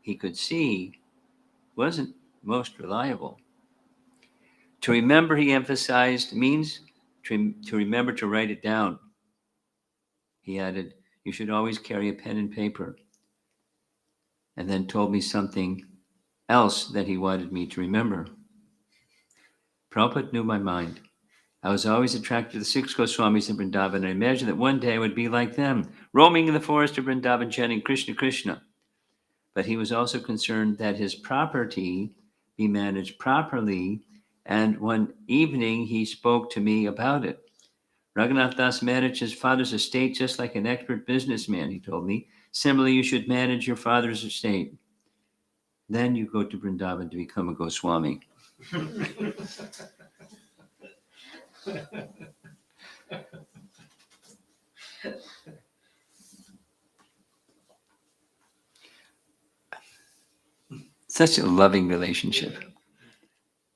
he could see, wasn't most reliable. To remember, he emphasized, means to remember to write it down. He added, you should always carry a pen and paper, and then told me something else that he wanted me to remember. Prabhupada knew my mind. I was always attracted to the 6 Goswamis in Vrindavan, and I imagined that one day I would be like them, roaming in the forest of Vrindavan chanting Krishna Krishna. But he was also concerned that his property be managed properly, and one evening he spoke to me about it. Raghunath Das managed his father's estate just like an expert businessman, he told me. Similarly, you should manage your father's estate. Then you go to Vrindavan to become a Goswami. Such a loving relationship.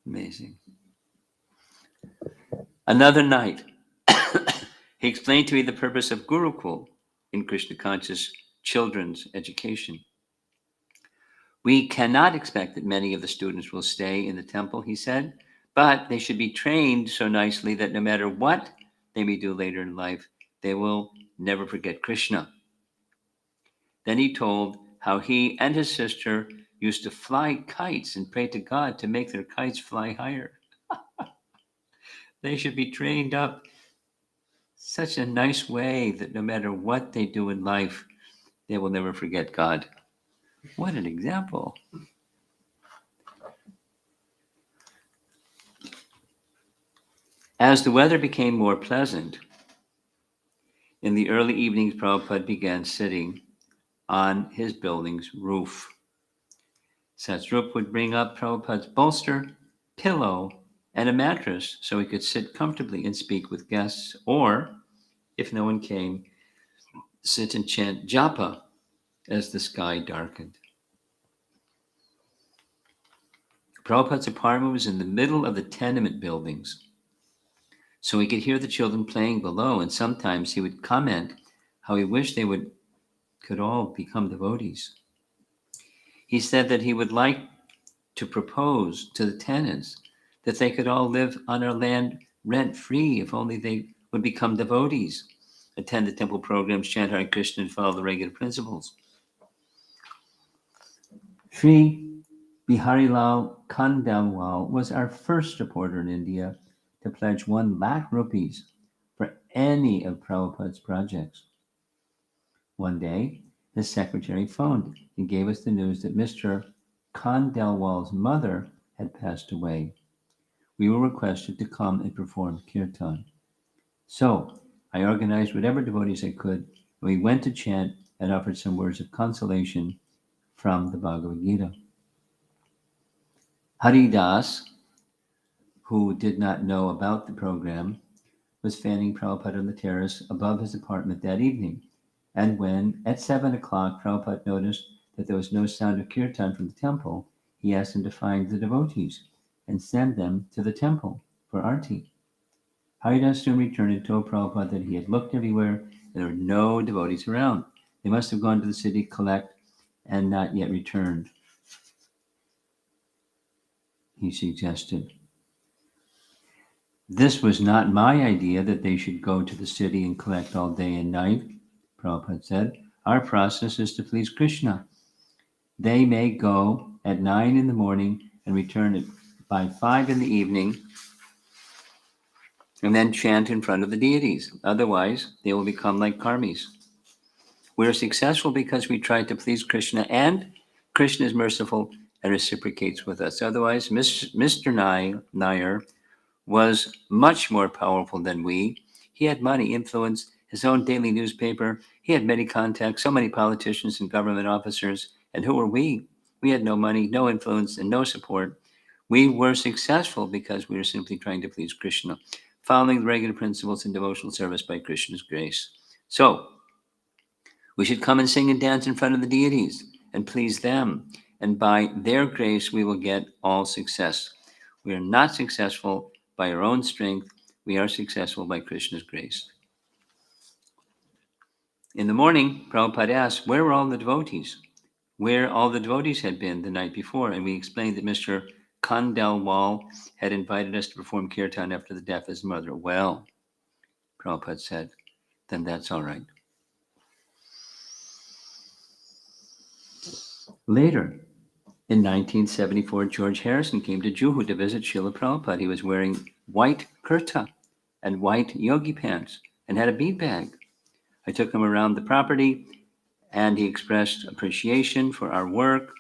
Amazing. Another night, he explained to me the purpose of Gurukul in Krishna conscious children's education. We cannot expect that many of the students will stay in the temple, he said, but they should be trained so nicely that no matter what they may do later in life, they will never forget Krishna. Then he told how he and his sister used to fly kites and pray to God to make their kites fly higher. They should be trained up such a nice way that no matter what they do in life, they will never forget God. What an example. As the weather became more pleasant, in the early evenings, Prabhupada began sitting on his building's roof. Satsrup would bring up Prabhupada's bolster, pillow, and a mattress so he could sit comfortably and speak with guests, or, if no one came, sit and chant japa as the sky darkened. Prabhupada's apartment was in the middle of the tenement buildings, so he could hear the children playing below, and sometimes he would comment how he wished they could all become devotees. He said that he would like to propose to the tenants that they could all live on our land rent-free if only they would become devotees, attend the temple programs, chant Hare Krishna, and follow the regular principles. Sri Biharilal Khandelwal was our first reporter in India to pledge 1 lakh rupees for any of Prabhupada's projects. One day, his secretary phoned and gave us the news that Mr. Khandelwal's mother had passed away. We were requested to come and perform kirtan. So I organized whatever devotees I could, and we went to chant and offered some words of consolation from the Bhagavad Gita. Haridas, who did not know about the program, was fanning Prabhupada on the terrace above his apartment that evening. And when, at 7 o'clock, Prabhupada noticed that there was no sound of kirtan from the temple, he asked him to find the devotees and send them to the temple for arti. Haridas soon returned and told Prabhupada that he had looked everywhere and there were no devotees around. They must have gone to the city to collect and not yet returned, he suggested. This was not my idea that they should go to the city and collect all day and night, Prabhupada said. Our process is to please Krishna. They may go at 9 in the morning and return by 5 in the evening and then chant in front of the deities. Otherwise, they will become like karmis. We are successful because we try to please Krishna, and Krishna is merciful and reciprocates with us. Otherwise, Mr. Nair was much more powerful than we. He had money, influence, his own daily newspaper. He had many contacts, so many politicians and government officers. And who were we? We had no money, no influence, and no support. We were successful because we were simply trying to please Krishna, following the regular principles in devotional service by Krishna's grace. So, we should come and sing and dance in front of the deities and please them. And by their grace, we will get all success. We are not successful by our own strength. We are successful by Krishna's grace. In the morning, Prabhupada asked, where were all the devotees? Where all the devotees had been the night before. And we explained that Mr. Khandelwal had invited us to perform kirtan after the death of his mother. Well, Prabhupada said, then that's all right. Later, in 1974, George Harrison came to Juhu to visit Srila Prabhupada. He was wearing white kurta and white yogi pants and had a bead bag. I took him around the property, and he expressed appreciation for our work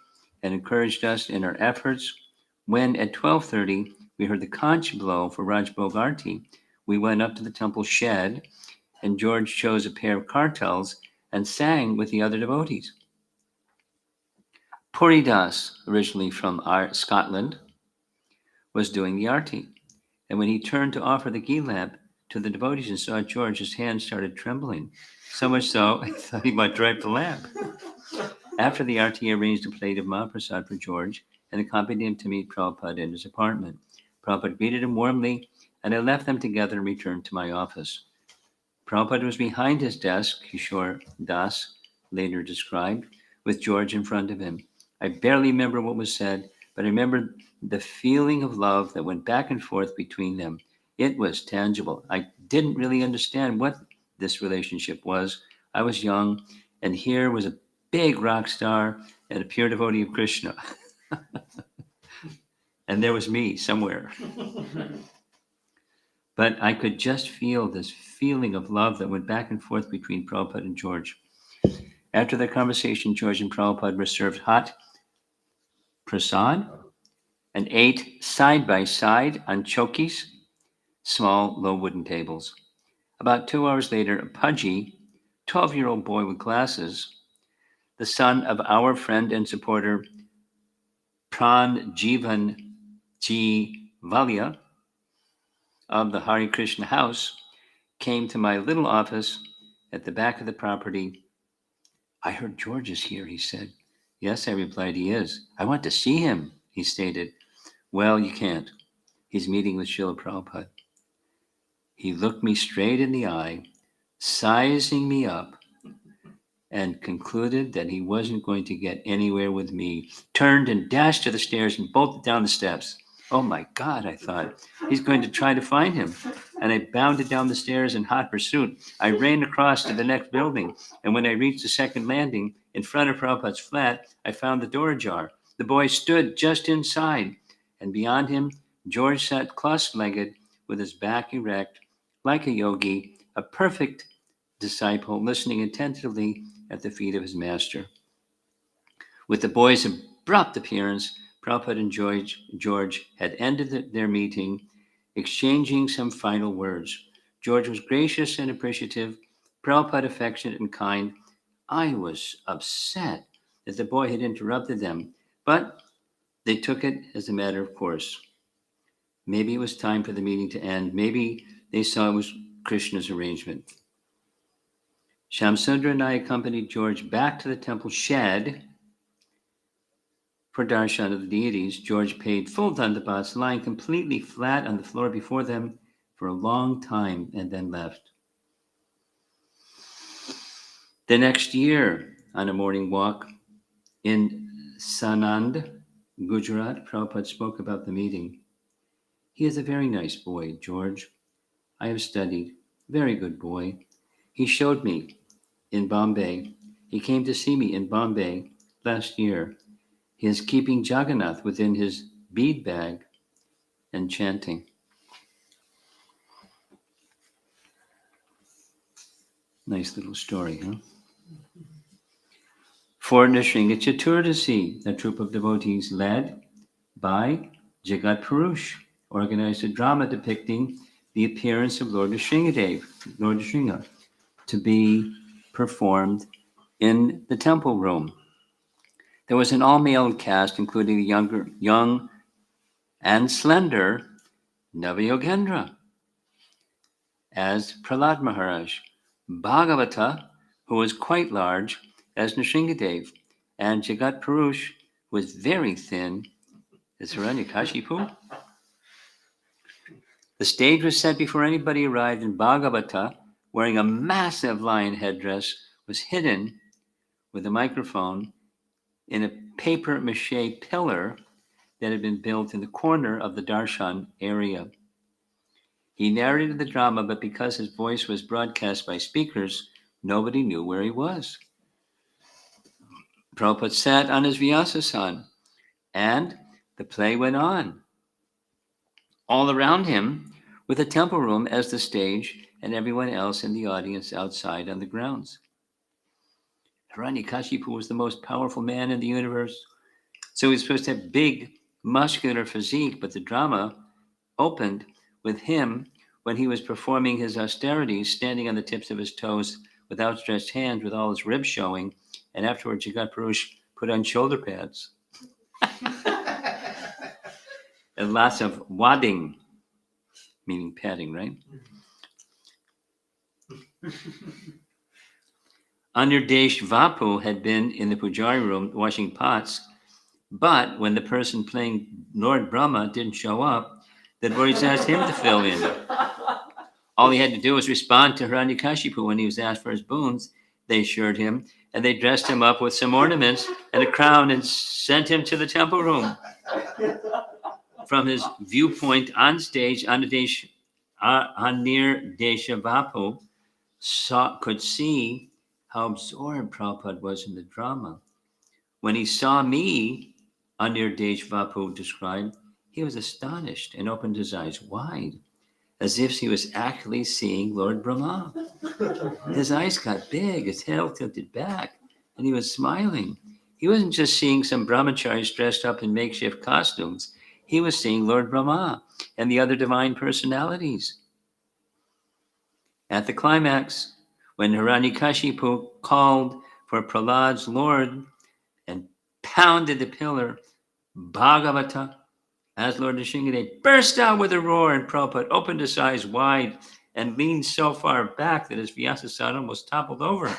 and encouraged us in our efforts. When at 12:30 we heard the conch blow for Raj Bogarti, we went up to the temple shed, and George chose a pair of kartals and sang with the other devotees. Puri Das, originally from Scotland, was doing the arti, and when he turned to offer the ghee lamp to the devotees and saw George, his hand started trembling, so much so I thought he might drop the lamp. After the arti, he arranged a plate of Mahaprasad for George and accompanied him to meet Prabhupada in his apartment. Prabhupada greeted him warmly, and I left them together and returned to my office. Prabhupada was behind his desk, Kishore Das later described, with George in front of him. I barely remember what was said, but I remember the feeling of love that went back and forth between them. It was tangible. I didn't really understand what this relationship was. I was young, and here was a big rock star and a pure devotee of Krishna. And there was me somewhere. But I could just feel this feeling of love that went back and forth between Prabhupada and George. After the conversation, George and Prabhupada were served hot prasad and ate side by side on chokis, small, low wooden tables. About 2 hours later, a pudgy, 12-year-old boy with glasses, the son of our friend and supporter Pran Jivan Ji Valia of the Hare Krishna house, came to my little office at the back of the property. I heard George is here, he said. Yes, I replied, he is. I want to see him, he stated. Well, you can't. He's meeting with Srila Prabhupada. He looked me straight in the eye, sizing me up, and concluded that he wasn't going to get anywhere with me, turned and dashed to the stairs and bolted down the steps. Oh my God, I thought, he's going to try to find him. And I bounded down the stairs in hot pursuit. I ran across to the next building, and when I reached the second landing, in front of Prabhupada's flat, I found the door ajar. The boy stood just inside, and beyond him, George sat cross-legged with his back erect, like a yogi, a perfect disciple, listening attentively at the feet of his master. With the boy's abrupt appearance, Prabhupada and George had ended their meeting, exchanging some final words. George was gracious and appreciative, Prabhupada affectionate and kind. I was upset that the boy had interrupted them, but they took it as a matter of course. Maybe it was time for the meeting to end. Maybe they saw it was Krishna's arrangement. Shamsundra and I accompanied George back to the temple shed for darshan of the deities. George paid full dandavats, lying completely flat on the floor before them for a long time, and then left. The next year, on a morning walk in Sanand, Gujarat, Prabhupada spoke about the meeting. He is a very nice boy, George. I have studied. Very good boy. He showed me in Bombay. He came to see me in Bombay last year. He is keeping Jagannath within his bead bag and chanting. Nice little story, huh? For Nrsimha Chaturdasi, a troop of devotees led by Jagat Purush organized a drama depicting the appearance of Lord Nrsimha, to be performed in the temple room. There was an all-male cast, including the young and slender Navayogendra as Prahlad Maharaj, Bhagavata, who was quite large, as Nrsimhadev, and Jagat Purush was very thin as Hiranyakashipu. The stage was set before anybody arrived, and Bhagavata, wearing a massive lion headdress, was hidden with a microphone in a paper mache pillar that had been built in the corner of the darshan area. He narrated the drama, but because his voice was broadcast by speakers, nobody knew where he was. Prabhupada sat on his Vyasasan, and the play went on. All around him with a temple room as the stage and everyone else in the audience outside on the grounds. Hiranyakashipu was the most powerful man in the universe, so he was supposed to have big, muscular physique, but the drama opened with him when he was performing his austerities, standing on the tips of his toes with outstretched hands, with all his ribs showing, and afterwards Jagat Purush put on shoulder pads and lots of wadding, meaning padding, right? Anirdesh Vapu had been in the pujari room washing pots, but when the person playing Lord Brahma didn't show up, the devotees asked him to fill in. All he had to do was respond to Hiranyakashipu when he was asked for his boons, they assured him, and they dressed him up with some ornaments and a crown and sent him to the temple room. From his viewpoint on stage, Anirdesh Vapu could see how absorbed Prabhupada was in the drama. When he saw me, Anirdesh Vapu described, he was astonished and opened his eyes wide, as if he was actually seeing Lord Brahma. His eyes got big, his head tilted back, and he was smiling. He wasn't just seeing some brahmacharis dressed up in makeshift costumes. He was seeing Lord Brahma and the other divine personalities. At the climax, when Hiranyakashipu called for Prahlad's Lord and pounded the pillar, Bhagavata, as Lord Nrsimhadev burst out with a roar, and Prabhupada opened his eyes wide and leaned so far back that his Vyasasana almost toppled over.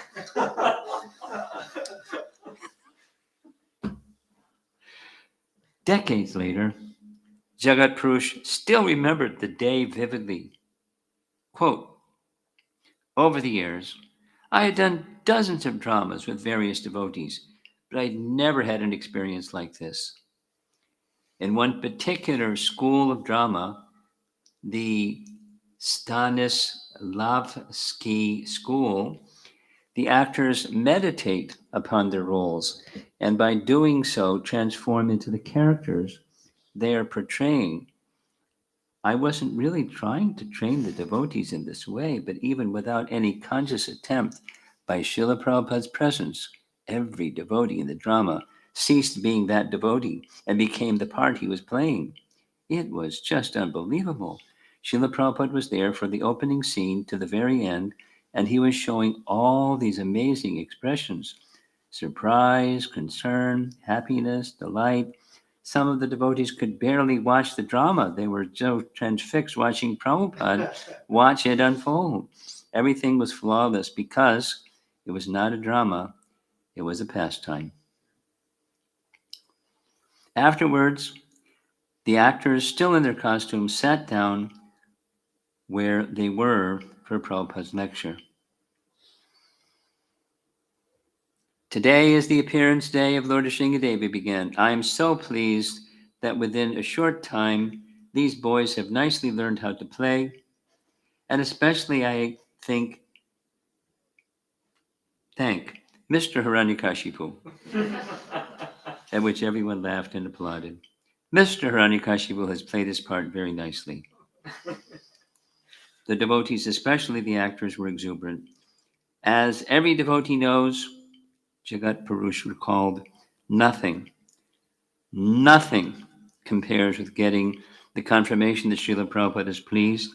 Decades later, Jagat Purush still remembered the day vividly. Quote, over the years, I had done dozens of dramas with various devotees, but I'd never had an experience like this. In one particular school of drama, the Stanislavski School, the actors meditate upon their roles, and by doing so, transform into the characters they are portraying. I wasn't really trying to train the devotees in this way, but even without any conscious attempt, by Srila Prabhupada's presence, every devotee in the drama ceased being that devotee and became the part he was playing. It was just unbelievable. Srila Prabhupada was there for the opening scene to the very end, and he was showing all these amazing expressions: surprise, concern, happiness, delight. Some of the devotees could barely watch the drama. They were so transfixed watching Prabhupada watch it unfold. Everything was flawless because it was not a drama, it was a pastime. Afterwards, the actors, still in their costumes, sat down where they were for Prabhupada's lecture. Today is the appearance day of Lord Nrsimhadev began. I am so pleased that within a short time, these boys have nicely learned how to play, and especially I thank Mr. Hiranyakashipu, at which everyone laughed and applauded. Mr. Hiranyakashipu has played his part very nicely. The devotees, especially the actors, were exuberant. As every devotee knows, Jagat Purush recalled, nothing compares with getting the confirmation that Srila Prabhupada is pleased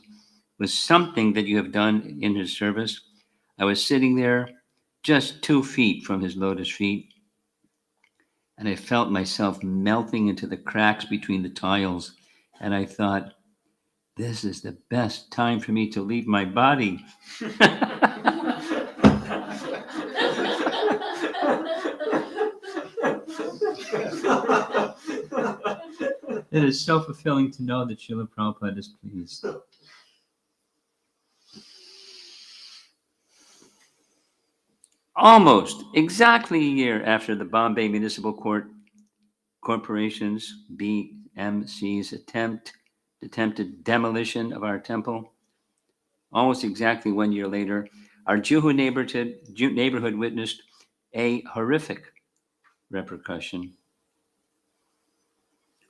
with something that you have done in his service. I was sitting there just 2 feet from his lotus feet, and I felt myself melting into the cracks between the tiles, and I thought, this is the best time for me to leave my body. It is so fulfilling to know that Srila Prabhupada is pleased. Almost exactly a year after the Bombay Municipal Corporation's BMC's attempted demolition of our temple, almost exactly 1 year later, our Juhu neighborhood witnessed a horrific repercussion.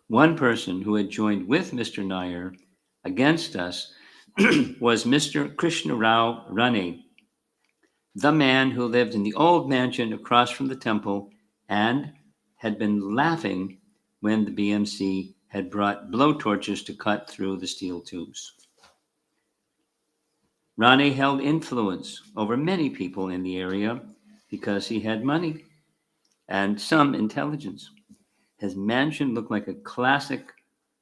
One person who had joined with Mr. Nair against us was Mr. Krishna Rao Rane, the man who lived in the old mansion across from the temple and had been laughing when the BMC had brought blowtorches to cut through the steel tubes. Rane held influence over many people in the area because he had money and some intelligence. His mansion looked like a classic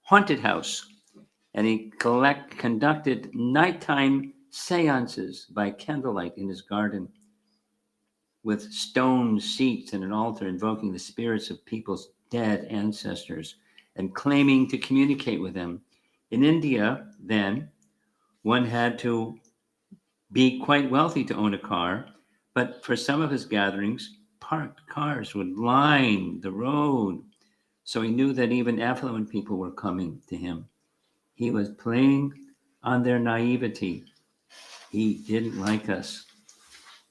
haunted house, and he conducted nighttime seances by candlelight in his garden with stone seats and an altar invoking the spirits of people's dead ancestors and claiming to communicate with them. In India, then, one had to be quite wealthy to own a car, but for some of his gatherings, parked cars would line the road. So he knew that even affluent people were coming to him. He was playing on their naivety. He didn't like us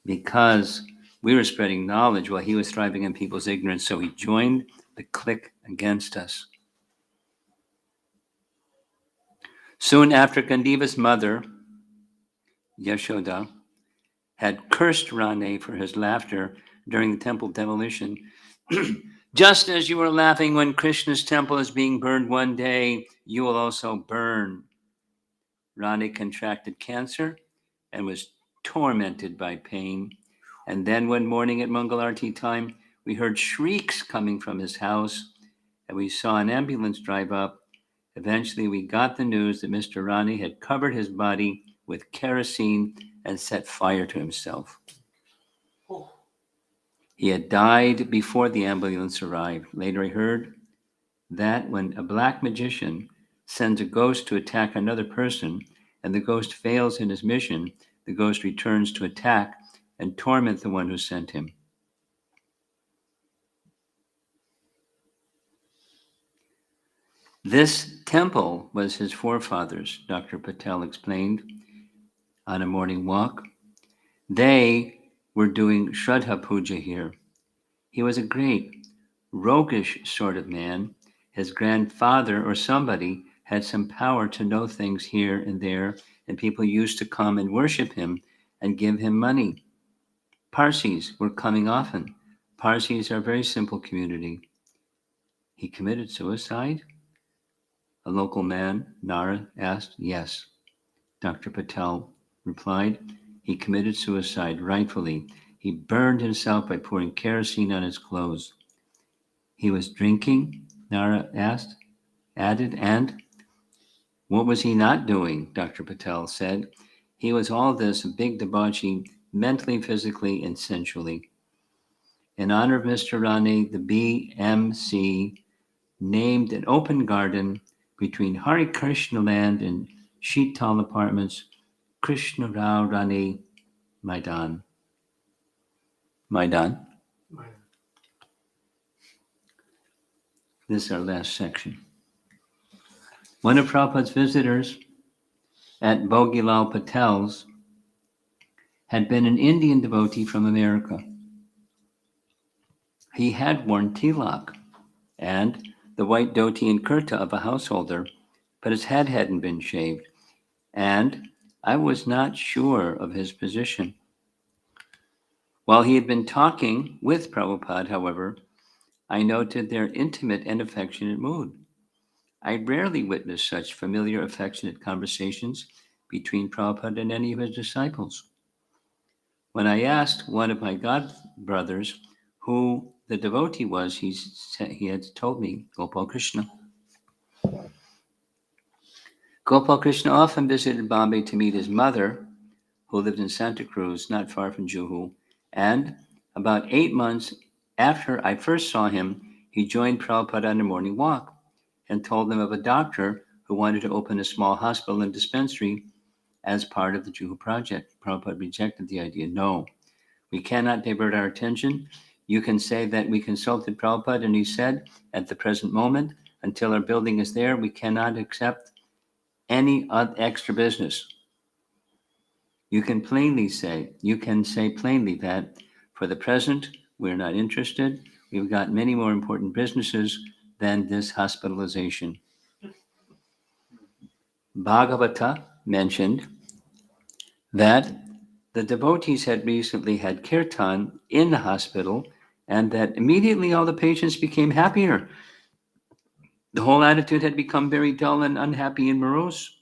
because we were spreading knowledge while he was thriving in people's ignorance. So he joined the clique against us. Soon after, Gandiva's mother, Yashoda, had cursed Rane for his laughter during the temple demolition. Just as you were laughing when Krishna's temple is being burned one day, you will also burn. Rane contracted cancer and was tormented by pain. And then one morning at Mangalarti time, we heard shrieks coming from his house, and we saw an ambulance drive up. Eventually, we got the news that Mr. Rane had covered his body with kerosene and set fire to himself. He had died before the ambulance arrived. Later, I heard that when a black magician sends a ghost to attack another person and the ghost fails in his mission, the ghost returns to attack and torment the one who sent him. This temple was his forefathers, Dr. Patel explained on a morning walk. They were doing Shraddha Puja here. He was a great, roguish sort of man. His grandfather or somebody had some power to know things here and there, and people used to come and worship him and give him money. Parsis were coming often. Parsis are a very simple community. He committed suicide? A local man, Nara, asked. Yes. Dr. Patel replied. He committed suicide, rightfully. He burned himself by pouring kerosene on his clothes. He was drinking, Nara added, and what was he not doing? Dr. Patel said. He was all this, a big debauchee, mentally, physically, and sensually. In honor of Mr. Rane, the BMC named an open garden between Hare Krishna land and Sheetal Apartments, Krishna Rao Rane Maidan. This is our last section. One of Prabhupada's visitors at Bhogilal Patel's had been an Indian devotee from America. He had worn tilak and the white dhoti and kurta of a householder, but his head hadn't been shaved, and I was not sure of his position. While he had been talking with Prabhupada, however, I noted their intimate and affectionate mood. I rarely witnessed such familiar, affectionate conversations between Prabhupada and any of his disciples. When I asked one of my godbrothers who the devotee was, he had told me, Gopal Krishna. Gopal Krishna often visited Bombay to meet his mother, who lived in Santa Cruz, not far from Juhu, and about 8 months after I first saw him, he joined Prabhupada on a morning walk and told them of a doctor who wanted to open a small hospital and dispensary as part of the Juhu project. Prabhupada rejected the idea. No, we cannot divert our attention. You can say that we consulted Prabhupada and he said, at the present moment, until our building is there, we cannot accept any extra business. You can say plainly that for the present, we're not interested. We've got many more important businesses than this hospitalization. Bhagavata mentioned that the devotees had recently had kirtan in the hospital, and that immediately all the patients became happier. The whole attitude had become very dull and unhappy and morose.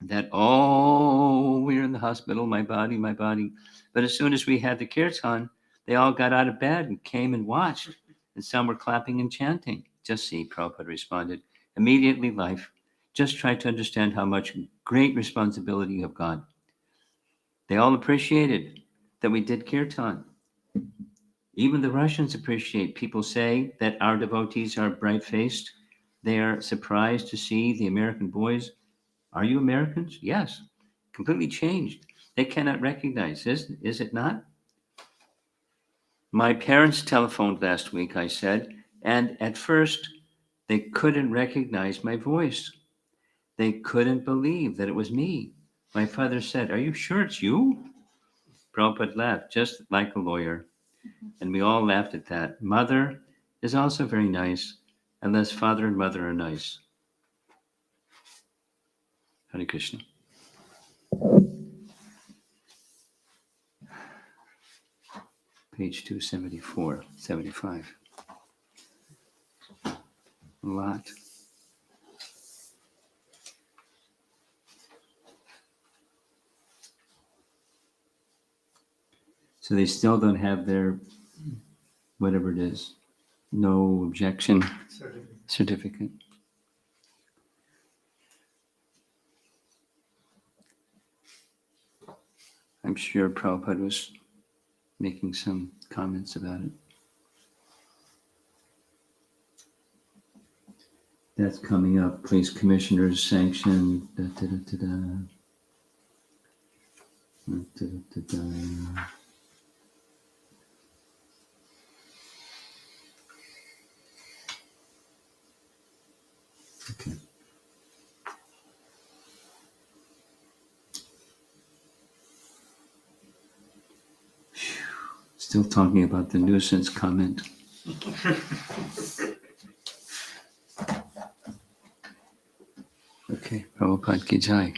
That, oh, we're in the hospital, my body, my body. But as soon as we had the kirtan, they all got out of bed and came and watched. And some were clapping and chanting. Just see, Prabhupada responded. Immediately life. Just try to understand how much great responsibility you have got. They all appreciated that we did kirtan. Even the Russians appreciate. People say that our devotees are bright-faced. They are surprised to see the American boys. Are you Americans? Yes. Completely changed. They cannot recognize this, is it not? My parents telephoned last week, I said, and at first they couldn't recognize my voice. They couldn't believe that it was me. My father said, "Are you sure it's you?" Prabhupada laughed, just like a lawyer. And we all laughed at that. Mother is also very nice, unless father and mother are nice. Hare Krishna. Page 274, 75. A lot. So they still don't have their, whatever it is, no objection certificate. I'm sure Prabhupada was making some comments about it. That's coming up. Police commissioners sanction. Da, da, da, da, da. Da, da, da, da. Okay. Still talking about the nuisance comment. Okay, Prabhupada ki jai.